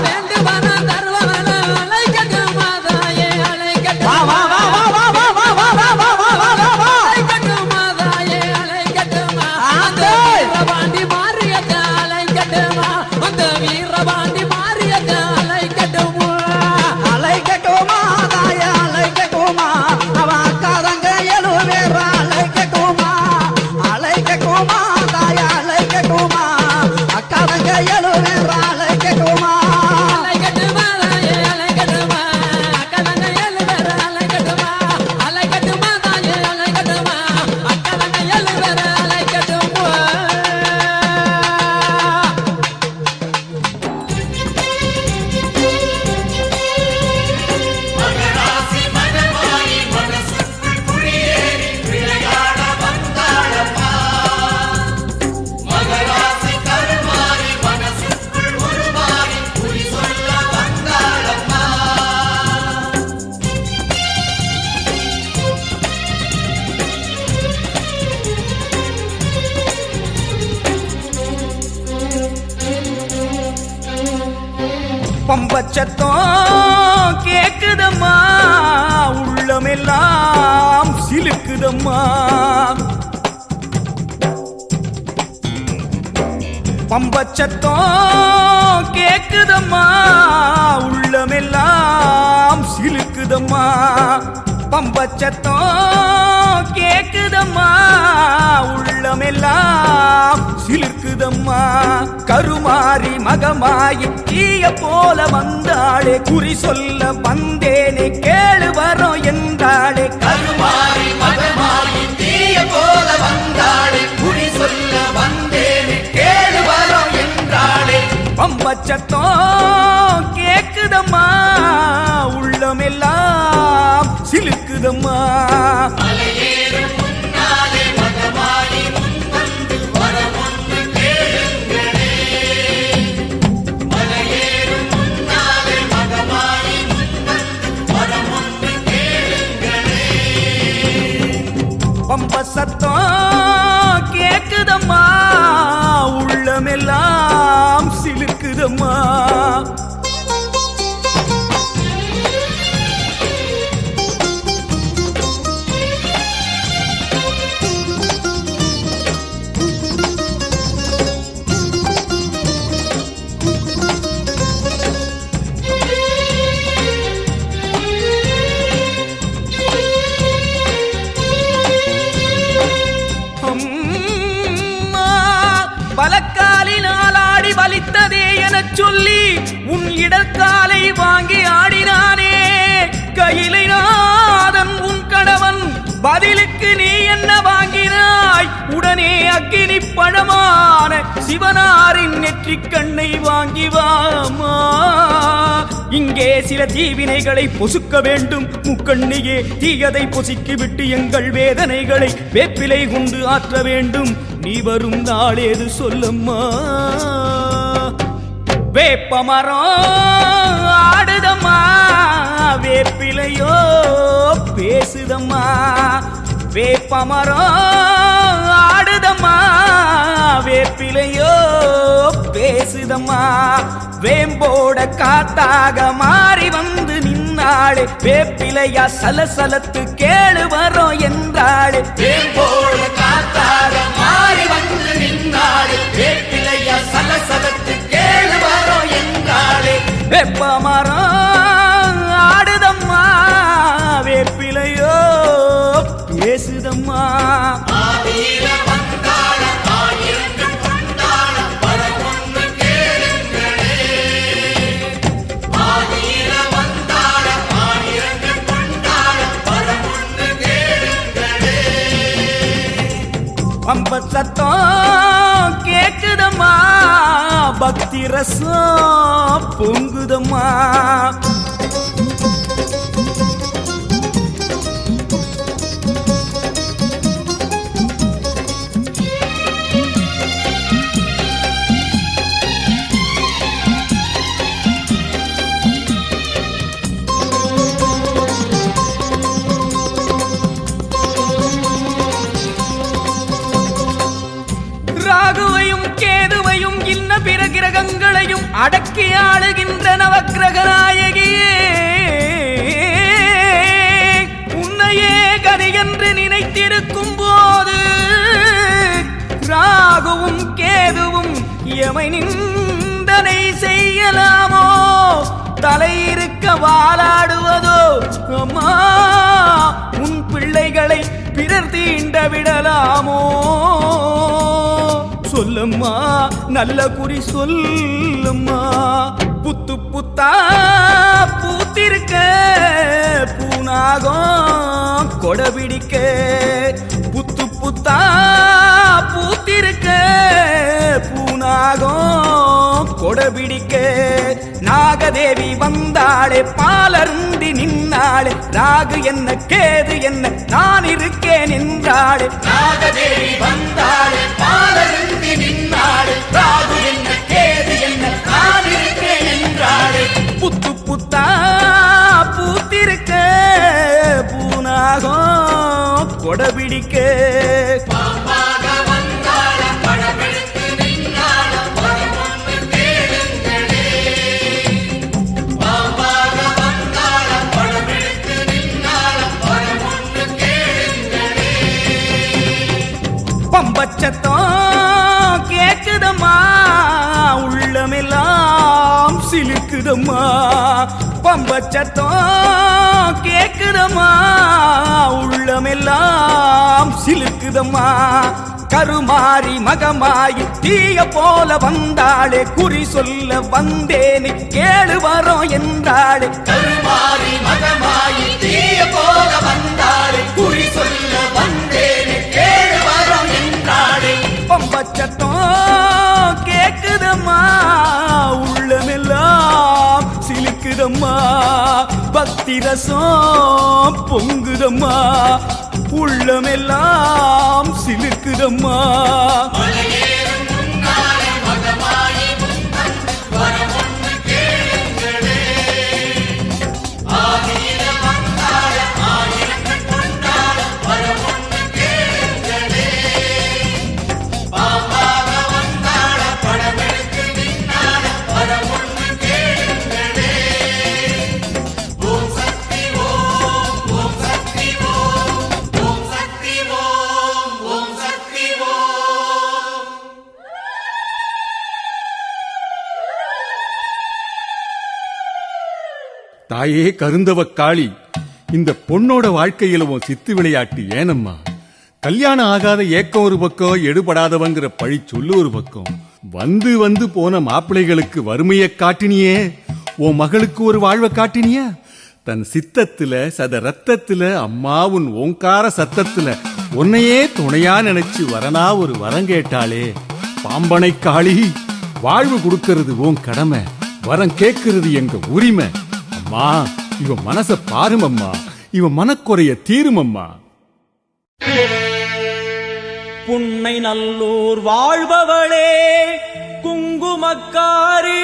S7: வேண்டுவன தருவவன அலைக்கட்டுமா தாயே
S9: வா
S7: அலைக்கட்டுமா
S9: வா வா வா வா வா வா வா வா வா வா வா வா வா
S7: அலைக்கட்டுமா தாயே அலைக்கட்டுமா அந்த
S9: ஆத்தே.
S7: வீரபாண்டி மாறியத அலைக்கட்டுமா அந்த வீரபாண்டி மாறியத அலைக்கட்டுமா
S9: அலை கேட்குமா தாய அலை கேட்குமா அவ அக்காதங்க எழுவேற அலை கேட்குமா அலை கேட்குமா தாய அலை கேட்குமா அக்காதங்க எழுவேற அலை கேட்குமா
S7: அலைக்கட்டுமா தாயே அலைக்கட்டுமா அக்கதங்க எழுவேற அலைக்கட்டுமா அலைக்கட்டுமா தாயே அலைக்கட்டுமா அக்கதங்க எழுவேற அலைக்கட்டுமா
S5: மகராசி மகமாயி மனசுக்குள் குடியேறி விளையாட வந்தாளம்மா மகராசி கருமாறி மனசுக்குள் உருமாறி குறி சொல்ல வந்தாளம்மா
S4: பம்பச்சத்தம் கேக்குதம்மா உள்ளமெல்லாம் சிலுக்குதம்மா பம்பச்சத்தம் கேக்குதம்மா உள்ளமெல்லாம் சிலுக்குதம்மா பம்பச்சத்தம் கேக்குதம்மா உள்ளமெல்லாம் சிலுக்குதம்மா கருமாறி மகமாயி தீய போல வந்தாளே குறி சொல்ல வந்தேனே கேளு வரோம் என்றாளே
S5: கருமாறி மகமாயி தீய போல வந்தாளே குறி சொல்ல வந்தேனே கேளு வரோம் என்றாளே
S4: பம்பச்சத்தம் கேக்குதம்மா உள்ளமெல்லாம் சிலுக்குதம்மா
S5: மலையேறும் முன்னாலே மகமாயி முன்வந்து வரமொன்று கேளுங்களே மலையேறும் முன்னாலே மகமாயி முன்வந்து வரமொன்று கேளுங்களே
S4: பம்ப சத்தம் கேக்குதம்மா உள்ளமெல்லாம் சிலுக்குதம்மா பதிலுக்கு நீ என்ன வாங்கினாய்? உடனே அக்கினி பழமான சிவனாரின் நெற்றிக் கண்ணை வாங்கி வாமா. இங்கே சில தீவினைகளை பொசுக்க வேண்டும். முக்கண்ணியே தீயதை பொசுக்கி விட்டு எங்கள் வேதனைகளை வேப்பிலை கொண்டு ஆற்ற வேண்டும். நீ வரும் நாளேது சொல்லம்மா. வேப்பமரம் ஆடுதம்மா, வேப்பிலையோ பேசுதம்மா. வேப்பமரம் ஆடுதம்மா, வேப்பிலையோ பேசுதம்மா. வேம்போட காத்தாக மாறி வந்து நின்னாளே, வேப்பிலையா சலசலத்து கேளு வரோம் என்றாளே. வேம்போட காத்தாக மாறி வந்து நின்னாளே, வேப்பிலையா சலசலத்து கேளு வரோம் என்றாளே. வெப்பமரம் ஆடுதம்மா, வேப்பிலையோ பேசுதம்மா. பம்பத் சத்தம் கேக்குதம்மா, பக்தி ரசம் பொங்குதம்மா. ராகுவையும் கேதுவையும் இன்ன பிற கிரகங்களையும் அடக்கி ஆளுகின்ற நவக்கிரக நாயகியே, உன்னையே கதி என்று நினைத்திருக்கும் போது ராகுவும் கேதுவும் எமை நிந்தனை செய்யலாமோ? தலையிருக்க வாளாடுவதோ? அம்மா, உன் பிள்ளைகளை பிறர் தீண்ட விடலாமோ? சொல்லம்மா, நல்ல குறி சொல்லம்மா. புத்து புத்தா பூத்திருக்க பூனாகம் கொடபிடிக்க. புத்து புத்தா பூத்திருக்க பூனாகம் கொடபிடிக்க. நாகதேவி வந்தாளே, பாலருந்தி நின்னாளே. ராகு என்ன கேது என்ன நான் இருக்கேன் என்றாளே. நாகதேவி வந்தாளே, பாலருந்தி நின்னாளே. ராகு என்ன கேது என்ன நான் இருக்கேன் என்றாளே. புத்து புத்தா பூத்திருக்க பூனாகம் கொடபிடிக்க. பம்பச்சத்தம் கேக்குதம்மா, உள்ளமெல்லாம் சிலுக்குதம்மா. பம்பச்சத்தம் கேக்குதம்மா, உள்ளமெல்லாம் சிலுக்குதம்மா. கருமாறி மகமாயி தீய போல வந்தாளே, குறி சொல்ல வந்தேனே கேளு வரோம் என்றாளே. கருமாறி மகமாயி தீய போல வந்தாளே, குறி சொல்ல வந்தேனே கேளு வரோம் என்றாளே. பம்பச்சத்தம் கேக்குதம்மா, உள்ளமெல்லாம் சிலுக்குதம்மா. பக்தி ரசம் பொங்குதம்மா, உள்ளமெல்லாம் சிலுக்குதம்மா.
S10: தாயே கருந்தவ காளி, இந்த பொண்ணோட வாழ்க்கையில உன் சித்து விளையாட்டு ஏனம்மா? கல்யாணம் ஆகாத ஏக்கம் ஒரு பக்கம், எடுபடாதவங்கிற பழி சொல்லு ஒரு பக்கம். வந்து வந்து போன மாப்பிள்ளைகளுக்கு வறுமையை காட்டினியே, உன் மகளுக்கு ஒரு வாழ்வை காட்டினியா? தன் சித்தத்துல சத ரத்தத்துல அம்மா உன் ஓங்கார சத்தத்துல உன்னையே துணையா நினைச்சு வரனா ஒரு வரம் கேட்டாளே. பாம்பனை காளி, வாழ்வு கொடுக்கிறது உன் கடமை, வரம் கேட்கிறது எங்க உரிமை. அம்மா, இவன் மனச பாருமம்மா, இவன் மனக்குறைய தீருமம்மா.
S4: புன்னை நல்லூர் வாழ்பவளே குங்குமக்காரி,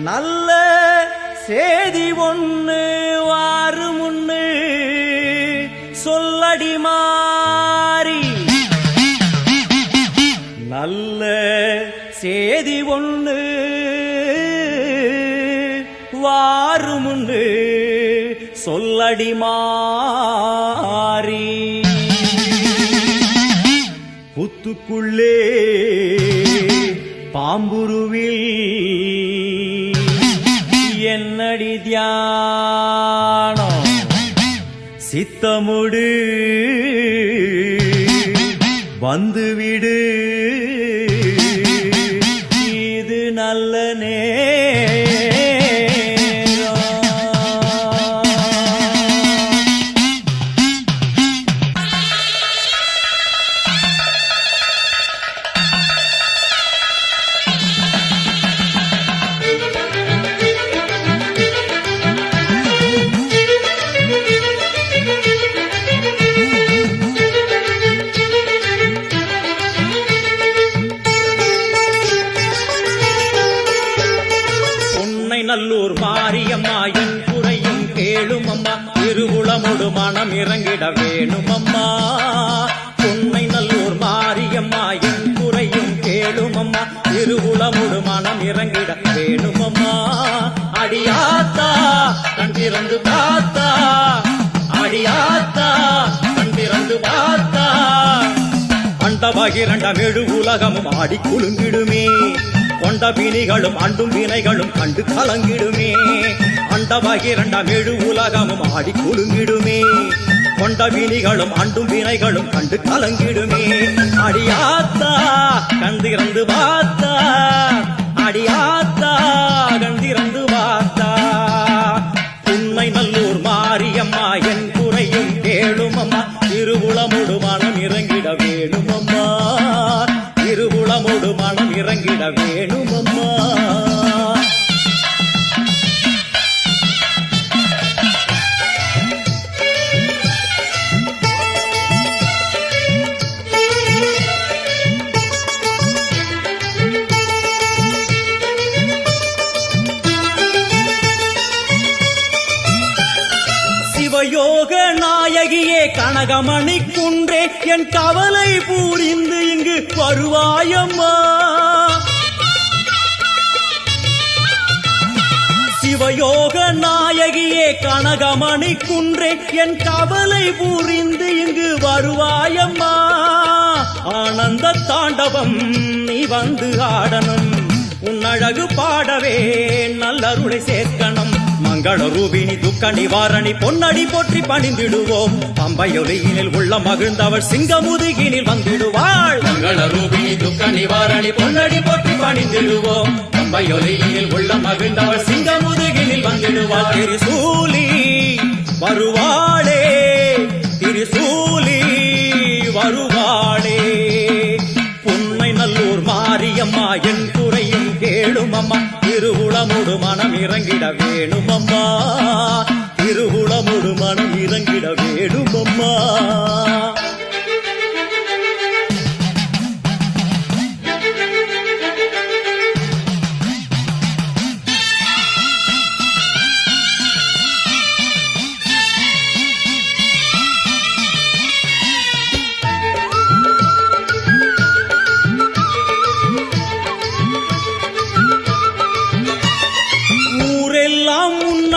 S4: நல்ல சேதி ஒண்ணு வாரு முன்னு சொல்லடி மாறி. நல்ல சேதி ஒண்ணு வாரு முன்னு சொல்லடி மாறி. புத்துக்குள்ளே பாம்புருவில் என்னடி தியானம், சித்தமுடு வந்துவிடு, இது நல்ல நல்லூர் மாரியம்மா, என் குறையும் கேளும் அம்மா, திருவுளமொடு மனம் இறங்கிட வேணும் அம்மா. பொன்னை நல்லூர் மாரியம்மா, என் குறையும் கேளும் அம்மா, திருவுளமொடு மனம் இறங்கிட வேணும் அம்மா. அடியாத்தா கண் திறந்து பார்த்தா, அடியாத்தா கண் திறந்து பார்த்தா, அண்டபகிரண்டம் எழு உலகமும் ஆடி குலுங்கிடுமே, கொண்ட வினைகளும் அண்டும் வினைகளும் கண்டு கலங்கிடுமே. அண்டபகிரண்டம் எழு உலகமும் ஆடி குலுங்கிடுமே, கொண்ட வினைகளும் அண்டும் வினைகளும் கண்டு கலங்கிடுமே. அடியாத்தா கண் திறந்து பார்த்தா, அடியாத்தா கண் திறந்து பார்த்தா. புன்னை நல்லூர் மாரியம்மா, என் குறையும் கேளும் அம்மா, திருவுளமொடு மனம் இறங்கிட வேணும் அம்மா, திருவுளமொடு மனம் இறங்கிட வேணும் அம்மா. சிவயோக நாயகியே கனகமணி குன்றே, என் கவலை பூரிந்து இங்கு வருவாயம்மா. சிவயோக நாயகியே கனகமணி குன்றே, என் கவலை பூரிந்து இங்கு வருவாயம்மா. ஆனந்த தாண்டவம் நீ வந்து ஆடணும், உன் அழகு பாடவே நல்லருளை சேர்க்கணும். மங்கள ரூபினி துக்க நிவாரணி பொன்னடி போற்றி பணிந்திடுவோம், பம்பையொலியினில் உள்ள மகிழ்ந்தவள் சிங்கமுதுகினில் வந்திடுவாள். மங்கள ரூபினி துக்க நிவாரணி பொன்னடி போற்றி பணிந்திடுவோம், பம்பையொலியினில் உள்ள மகிழ்ந்தவள் சிங்கமுதுகினில் வந்திடுவாள். திரிசூலி வருவாளே, திரிசூலி வருவாளே. புன்னை நல்லூர் மாரியம்மா, என் குறையும் கேளும் அம்மா, திருவுளமொடு மனம் இறங்கிட வேணும் அம்மா, திருவுளமொடு மனம் இறங்கிட வேணும் அம்மா.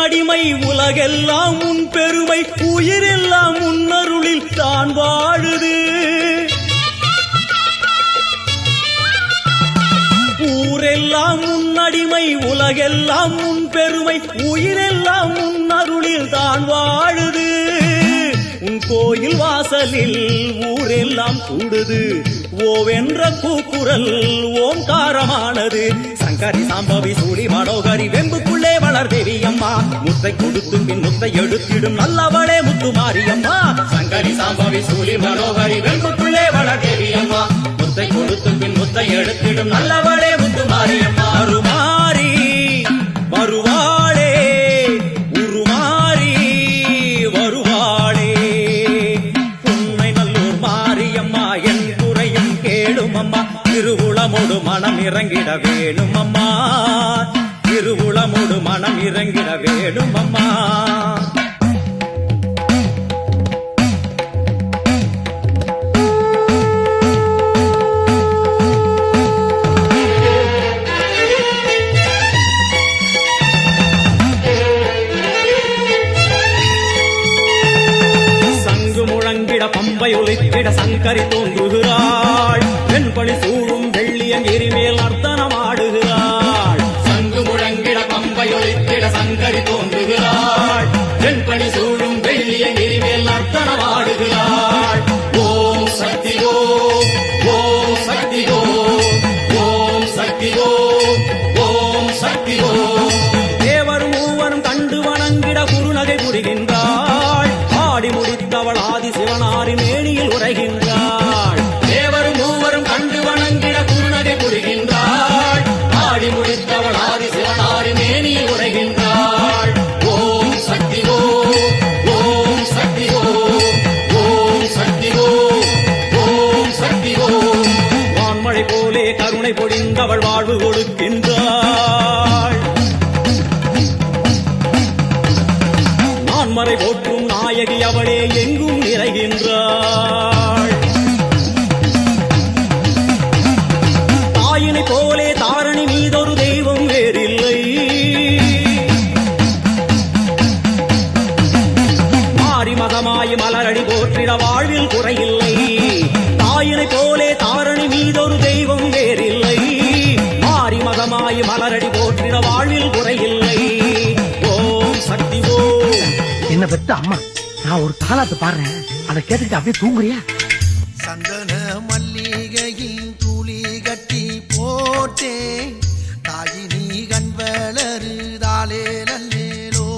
S4: அடிமை உலகெல்லாம் உன் பெருமை, உயிரெல்லாம் உன்னருளில் தான் வாழுது. ஊரெல்லாம் உன் அடிமை உலகெல்லாம் உன் பெருமை, உயிரெல்லாம் உன் அருளில் தான் வாழுது. உன் கோயில் வாசலில் ஊரெல்லாம் கூடுது, ஓவென்ற கூக்குரல் ஓம்காரமானது. சங்கரி சாம்பவி சூடி மனோகரி வெம்புக்குள்ளே வளர் தேவி அம்மா முத்தை கொடுத்து பின் முத்தை எடுத்திடும் நல்லவளே முத்து மாரியம்மா சங்கரி சாம்பவி சூடி மனோகரி வெம்புக்குள்ளே வளர் தேவி அம்மா முத்தை கொடுத்து பின் முத்தை எடுத்திடும் நல்லவளே முத்து மாரியம்மா அருமாரி வருவாளே உருமாறி வருவாளே உண்மை நல்லூர் மாரியம்மா என் குறையும் கேளும் அம்மா திருவுளமோடு மனம் இறங்கிட வேணும் அம்மா திருவுளமோடு மனம் இறங்கிட வேணும் அம்மா சங்கு முழங்கிட பம்பை ஒலித்திட சங்கரி தோன்றுகிறாள் வெண்பணி சூடும் வெள்ளியன் எரிமேல் நர்த்தனம் ஆடுகிறாள் சங்கு முழங்கிட பம்பை ஒலித்திட சங்கரி தோன்றுகிறாள் வெண்பணி சூடும் வெள்ளியன் எரிமேல் நர்த்தனம் ஆடுகிறாள் ஓம் சக்தி ஓம் சக்தி ஓம் சக்தி ஓம் சக்தி தேவரும் மூவரும் கண்டு வணங்கிட குறுநகை புரிகின்றாள் ஆடி முடித்தவள் ஆதி சிவனாரி மேனியில் உரைகின்றாள் தேவரும் மூவரும் கண்டு வணங்கிட குறுநகை புரிகின்றாள் ஆடி முடித்தவள் ஆதி சிவனாரி மேனியில் உரைகின்றாள் ஓம் சக்தி ஓம் சக்தி ஓம் சக்தி ஓம் சக்தி வான்மழை போலே கருணை பொழிந்தவள் வாழ்வு கொடுக்கின்றாள் நான்மறை போற்றும் நாயகி அவளே எங்கும் நிறைகின்றாள் தாயினை போலே தாரணி மீதொரு தெய்வம் வேறில்லை மாறி மகமாய் மலரடி போற்றிட வாழ்வில் குறையில்லை தாயினை போலே தாரணி மீதொரு தெய்வம் வேறில்லை மாறி மகமாய் மலரடி போற்றிட வாழ்வில் குறையில்லை ஓம் சக்தி
S6: என்ன பெத்த அம்மா நான் ஒரு தாலாட்டு பாடுறேன் அதை கேட்டுட்டு அப்படியே தூங்குறியா
S5: சந்தன மல்லிகையில் துளி கட்டி போட்டே தாயினி கண் வளருதாலே நல்லேலோ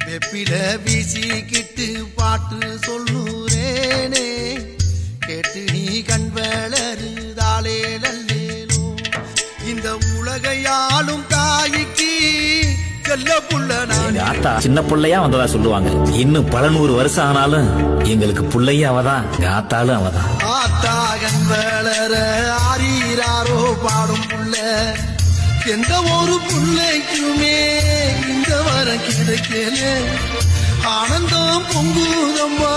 S5: வெப்பில வீசிக்கிட்டு பாட்டு சொல்லுறேனே கேட்டு நீ கண் வளருதாலே நல்லேலோ இந்த உலகையாளும் தாய்க்கு செல்ல புள்ள நான்
S11: ஆத்தா சின்ன பிள்ளையா வந்ததா சொல்லுவாங்க இன்னும் பல 100 வருஷம் ஆனாலும் எங்களுக்கு பிள்ளையும் அவதான் ஆத்தாலும் அவதான்
S5: ஆத்தாகன் வளர ஆரீராரோ பாடும் புள்ள எந்த ஒரு புள்ளைக்குமே இந்த வரம் கிடைக்கல ஆனந்தம் பொங்குதம்மா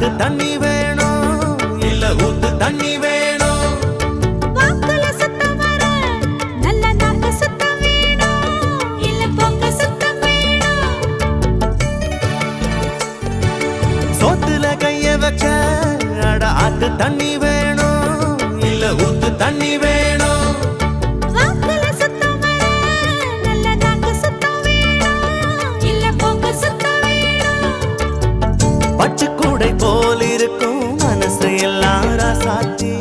S5: ஆத்து தண்ணி வேணும் இல்ல ஊத்து தண்ணி வேணும்
S3: வாக்குல சுத்தம் வர நல்ல நாக்கு சுத்தம் வேணும் இல்ல பொங்க சுத்தம் வேணும்
S5: சோத்துல கைய வச்ச அட ஆத்து தண்ணி வேணும் இல்ல ஊத்து தண்ணி வேணும்
S3: வாக்குல சுத்தம் வர நல்ல நாக்கு சுத்தம் வேணும் இல்ல பொங்க சுத்தம் வேணும்
S5: பச்சை கூடை போல் இருக்கும் மனசு எல்லாம் ராசாத்தி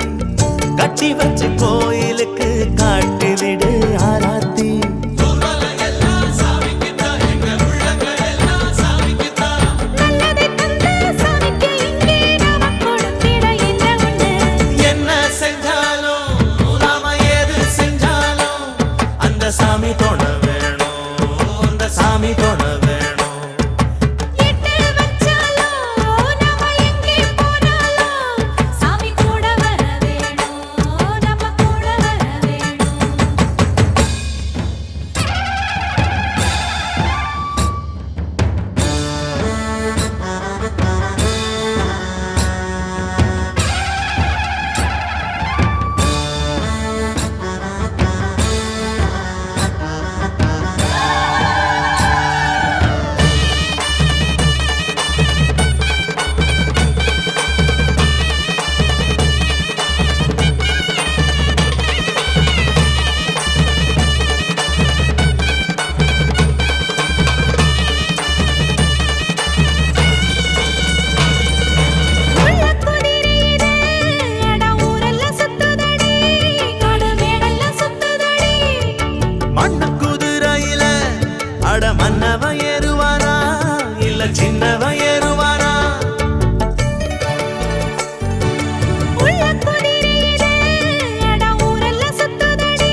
S5: கட்டி வச்சு கோயிலுக்கு காட்டி விடு ஆராத்தி
S3: நல்லதை தந்த சாமிக்கு இங்கே நாம கொடுத்திட என்ன உண்டு
S5: என்ன செஞ்சாலும் நாம எது செஞ்சாலும் அந்த சாமி துணை வேணும் அந்த சாமி துணை வேணும்
S3: எட்டு வச்சாலும் நாம எங்கே போனாலும் சாமி கூட வர வேணும் நம்ம கூட வர வேணும் உள்ள குதிரையிலே அட ஊரெல்லாம் சுத்துதடி காடு மேடெல்லாம் சுத்துதடி
S5: மண்ணு குதிரையில அட மன்னவ ஏறுவானா இல்ல சின்னவ ஏறுவானா
S3: உள்ள குதிரையிலே அட ஊரெல்லாம் சுத்துதடி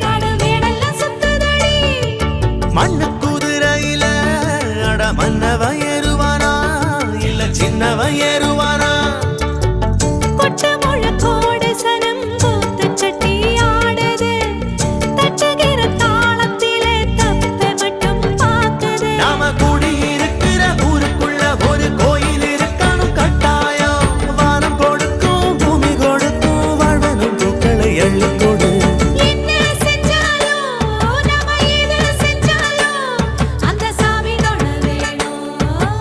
S3: காடு மேடெல்லாம் சுத்துதடி
S5: மண்ணு குதிரையில அட மன்னவ ஏறுவானா இல்ல சின்னவ ஏறுவானா
S3: கொட்ட முழக்கோடு சனம் கூத்து சட்டி ஆடுது தட்டுகிற தாளத்திலே தப்ப மட்டும் பார்க்குது
S5: நாம கூடி இருக்கிற ஊருக்குள்ள ஒரு கோயில் இருக்கணும் கட்டாயம் வானம் கொடுக்கும் பூமி கொடுக்கும் வாழ்வனும் பூக்களை எள்ளு கொடு
S3: என்ன செஞ்சாலும் நாம எது செஞ்சாலும் அந்த சாமி தொட வேணும்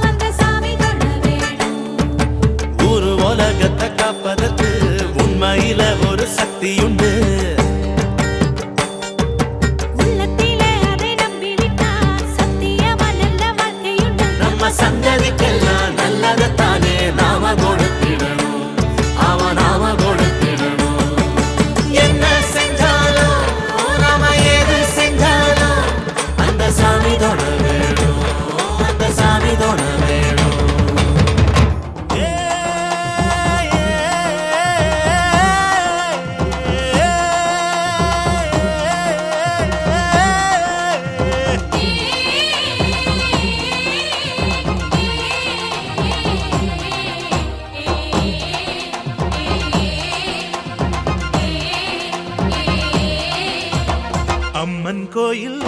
S3: அந்த சாமி தொட வேணும்
S5: ஊரு உலகத்தை காப்பதற்கு உண்மையில ஒரு சக்தியுண்டு
S3: உள்ளத்திலே அதை நம்பிவிட்டா சத்தியமா நல்ல வாழ்க்கையுண்டு
S5: நம்ம சந்ததிக்கெல்லாம் நல்லதைத்தானே நாம கொடுத்திடணும் நாம கொடுத்திடணும் என்ன செஞ்சாலும் நாம எது செஞ்சாலும் அந்த சாமி தொட வேணும் அந்த சாமி தொட வேணும் அம்மன் கோயில்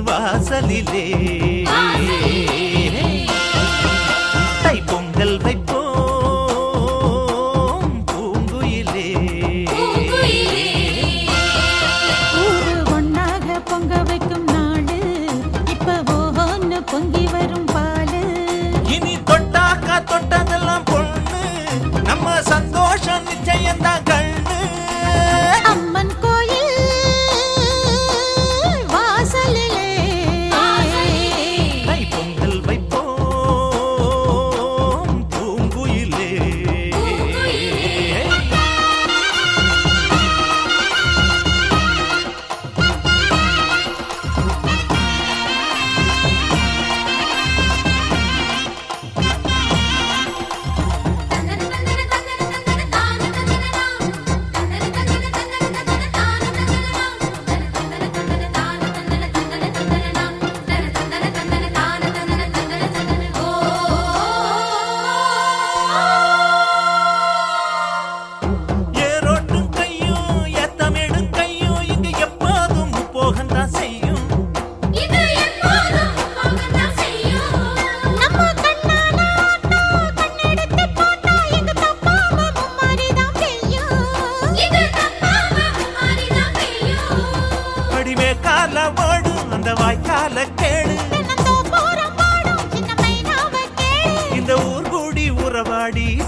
S5: வாசலிலே தைப்பொங்கல் வைப்போம் பூங்குயிலே
S3: ஊரு ஒன்னாக பொங்க வைக்கும் நாடு இப்ப ஒன்னு பொங்கி வரும் பாலு
S5: இனி தொட்டாக்கா தொட்டதெல்லாம் பொண்ணு நம்ம சந்தோஷம் நிச்சயம்தான் கண்ணு
S3: அம்மன் கோயில் வாசலிலே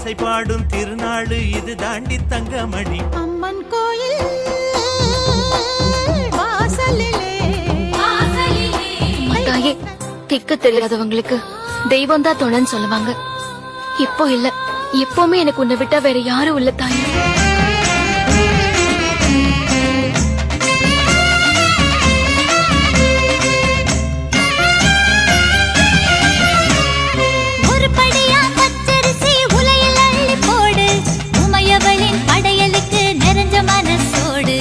S5: ஆசை பாடும் திருநாடு இது தாண்டி தங்கமணி.
S3: அம்மன் கோயில் வாசலிலே
S12: தாயே, திக்கு தெரியாதவங்களுக்கு தெய்வம் தான் துணைன்னு சொல்லுவாங்க. இப்போ இல்ல, எப்பவுமே எனக்கு உன்னை விட்டா வேற யாரும் இல்ல தாயே.
S3: ஒரு படியா பச்சரிசி உலையில் அள்ளி போடு, உமையவளின் படையலுக்கு நிறைஞ்ச மனசோடு.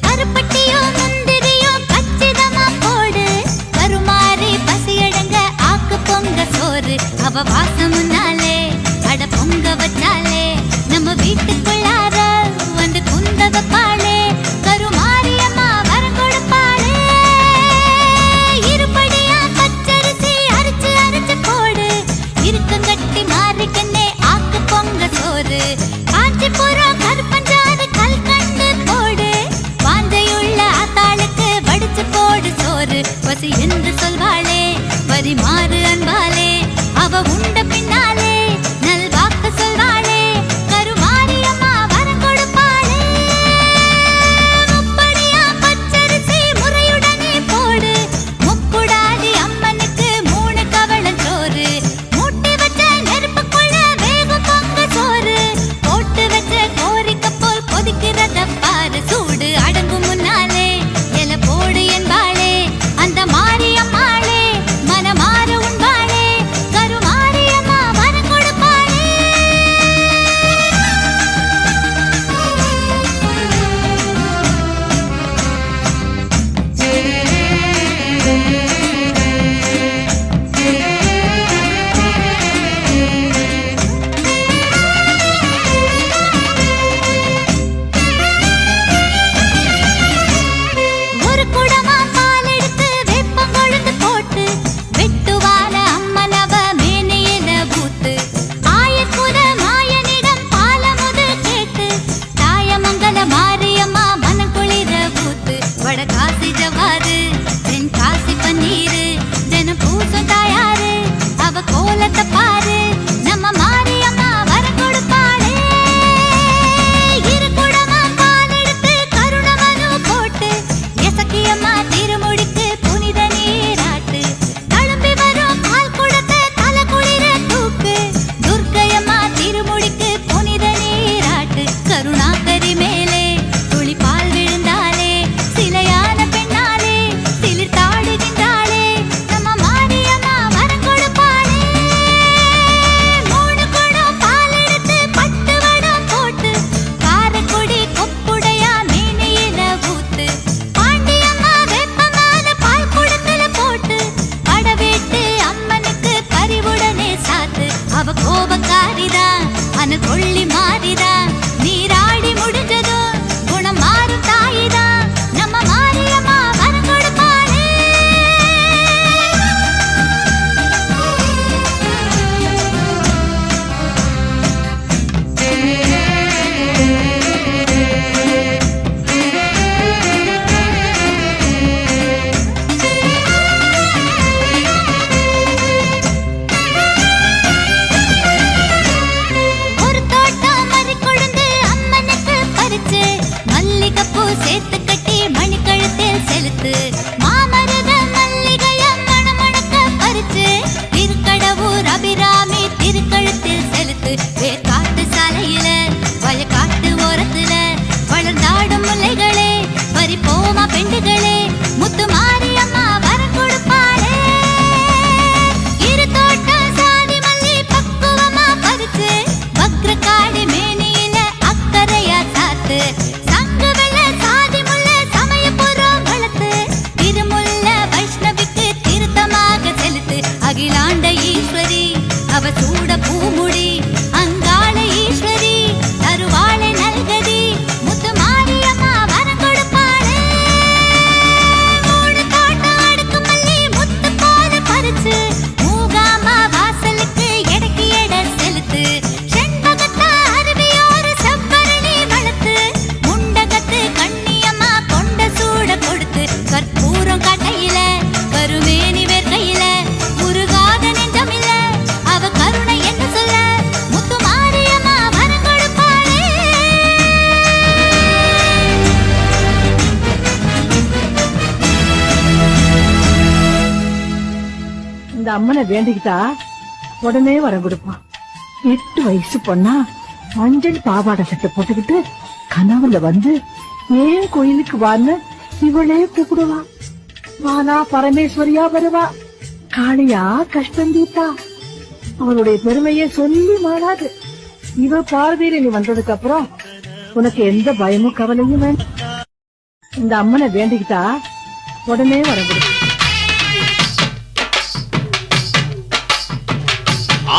S3: கருப்பட்டியோ முந்திரியோ கச்சிதமா போடு, கருமாறி பசியடங்க ஆக்கு பொங்க சோறு. அவ வாசம் முன்னாலே அட பொங்க வச்சாலே நம்ம வீட்டுக்குள்ளார வந்து குந்த வைப்பாளே. கருமாரியம்மா வரம் கொடுப்பாளே. இருபடியா பச்சரிசி அரைச்சு அரைச்சு போடு, இருக்கங்கட்டி மாறிக்கண்ணே ஆக்கு பொங்க சோறு. காஞ்சிபுரம் கருப்பஞ்சாறு கல்கண்டு போடு, வாஞ்சையுள்ள ஆத்தாளுக்கு வடிச்சு போடு சோறு. பசி என்று சொல்வாளே பரிமாறு அன்பாலே, அவ உண்ட பின்னாலே நல்வாக்கு சொல்வாளே. கருமாரியம்மா வரம் கொடுப்பாளே. முப்படியா பச்சரிசி முறையுடனே போடு, முக்குடாதி அம்மனுக்கு 3 கவளஞ்சோறு. மூட்டி வச்ச நெருப்புக்குள்ள வேகம் பொங்க சோறு, போட்டு வச்ச கோரிக்கை போல் கொதிக்கிறத பாரு. சூடு அடங்கும் முன்னாலே எல போடு என்பாளே, அந்த மாரியம்மாளே மனமாற உண்பாளே. கருமாரியம்மா வரம் கொடுப்பாளே. ஒரு குடமா பால் எடுத்து வேப்பங்கொழுந்து போட்டு, வெட்டுவான அம்மனவ மேனியில ஊத்து. ஆயக்குற மாயனிடம் பாலமுது கேட்டு, தாயமங்கல மாரியம்மா மனக்குளிர ஊத்து. வடகாசி ஜவாது தென் காசி பன்னீரு, தினம் பூசம் தாயாரு அவ கோலத்தை பாரு. நம்ம மாரியம்மா வரம் கொடுப்பாளே. இரு குடமா பால் எடுத்து கருணமனு போட்டு, எசக்கியம்மா திருமுடிக்கு புனித நீராட்டு. தழும்பி வரும் பால் குடத்தை தலை குளிர தூக்கு, துர்க்கையம்மா திருமுடிக்கு புனித நீராட்டு. கருணாகரி மேலே துளி பால் விழுந்தாலே, சிலையான பெண்ணாலே சிலிர்த்தாடுகின்றாளே. நம்ம மாரியம்மா வரம் கொடுப்பாளே. 3 குடம் பால் எடுத்து பட்டு வடம் போட்டு, காரக்குடி கொப்புடையா மேனியில ஊத்து. பாண்டியம்மா வேப்பமால பால் குடத்துல போட்டு, படவேட்டு அம்மனுக்கு பரிவுடனே சாத்து. அவ கோபக்காரிதான் அன கொள்ளி மாறிதான், நீராடி முடிஞ்சதும் குணம் மாறும் தாயிதான். நம்ம மாரியம்மா வரம் கொடுப்பாளே. ஒரு தோட்டம் மறி கொழுந்து அம்மனுக்கு பறிச்சு, மல்லிகைப்பூ சேர்த்து கட்டி மணிக்கழுத்தில் செலுத்து. மாமருத மல்லிகைய மணமணக்க பறிச்சு, திருக்கடவூர் அபிராமி திருக்கழுத்தில் செலுத்து. வேர்காட்டு சாலையில வயக்காட்டு ஓரத்துல வளர்ந்தாடும் முல்லைகளே, பறிப்போமா பெண்டுகளே, முத்து மாரியம்மா வரம் கொடுப்பாளே. இரு தோட்டம் சாதி மல்லி பக்குவமா பறிச்சு, வக்ரகாடி மேனியில அக்கறையா சாத்து. சங்கு வெள்ள சாதி முல்ல சமயபுரம் வளர்த்து, திருமுல்ல வைஷ்ணவிக்கு திருத்தமாக செலுத்து. அகிலாண்ட ஈஸ்வரி அவ சூட பூமுடி, அங்காள ஈஸ்வரி தருவாளை நல்கதி. முத்து மாரியம்மா வரம் கொடுப்பாளே. 3 தோட்டம் அடுக்கு மல்லி முத்து போல பறிச்சு, மூகாமா வாசலுக்கு எடைக்கு எடை செலுத்து. செண்பகத்தா அருவியோர செவ்வரணி வளர்த்து, முண்டகத்து கண்ணியம்மா கொண்ட சூட கொடுத்து. கற்பூரம் கட்டையில கருமேனி வேர்க்கையில உருகாத நெஞ்சமில்ல, அவ கருணை
S1: அம்மனை வேண்டிக்கிட்டா உடனே வரம் கொடுப்பான். 8 வயசு பொண்ணா மஞ்சள் பாவாடை சட்டை போட்டுக்கிட்டு கனவுல வந்து ஏன் கோயிலுக்கு வான்னு இவளே கூப்பிடுவா. வானா பரமேஸ்வரியா வருவா, காளியா கஷ்டம் தீத்தா. அவளுடைய பெருமையை சொல்லி மாறாது. இவ பார்வையில நீ வந்ததுக்கு அப்புறம் உனக்கு எந்த பயமும் கவலையும் வேண்டாம். இந்த அம்மனை வேண்டிக்கிட்டா உடனே வர கொடுக்கும்.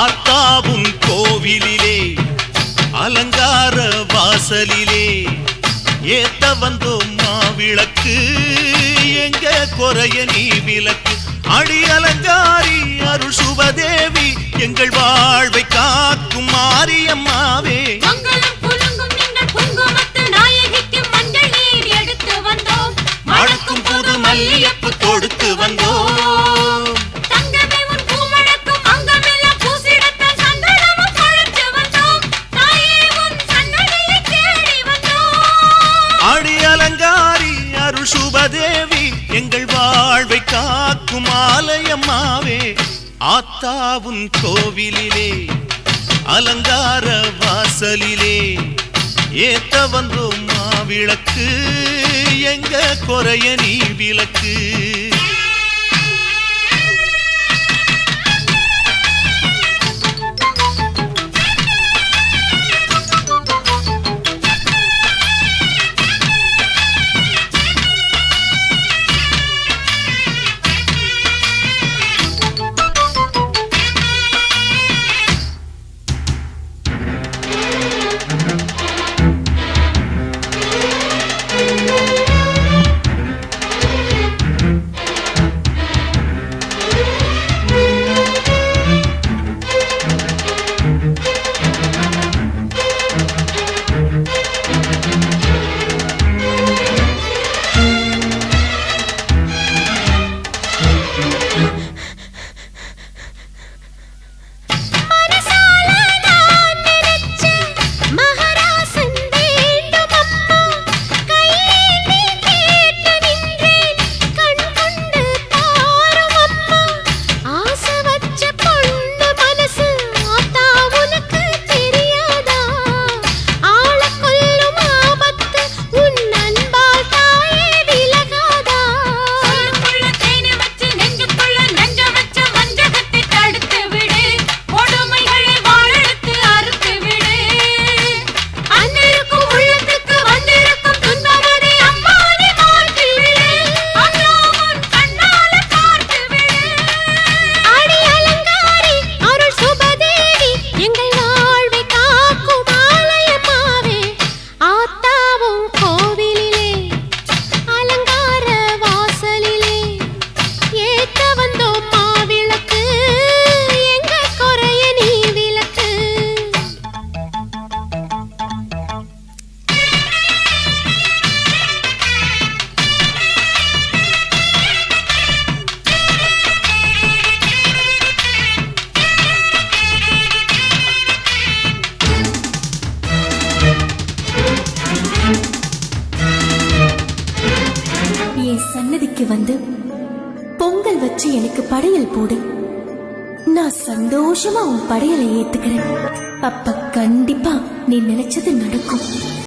S5: ஆத்தாவும் கோவிலிலே அலங்கார வாசலிலே ஏத்த வந்தோம் மாவிளக்கு, எங்க குறைய நீ விளக்கு. அடி அலங்காரி அருள் சுபதேவி, எங்கள் வாழ்வை காக்கும் மாரியம்மாவே. மணக்கும் புது மல்லியப்பு கொடுத்து வந்தோம். அடி அலங்காரி அருள் சுபதேவி, எங்கள் வாழ்வை காக்கும் ஆலயம்மாவே. ஆத்தாவும் கோவிலிலே அலங்கார வாசலிலே ஏத்த வந்தோம் மாவிளக்கு, எங்க குறைய நீ விளக்கு.
S13: சன்னதிக்கு வந்து பொங்கல் வச்சு எனக்கு படையல் போடு. நான் சந்தோஷமா உன் படையலை ஏத்துக்கிறேன். அப்ப கண்டிப்பா நீ நினைச்சது நடக்கும்.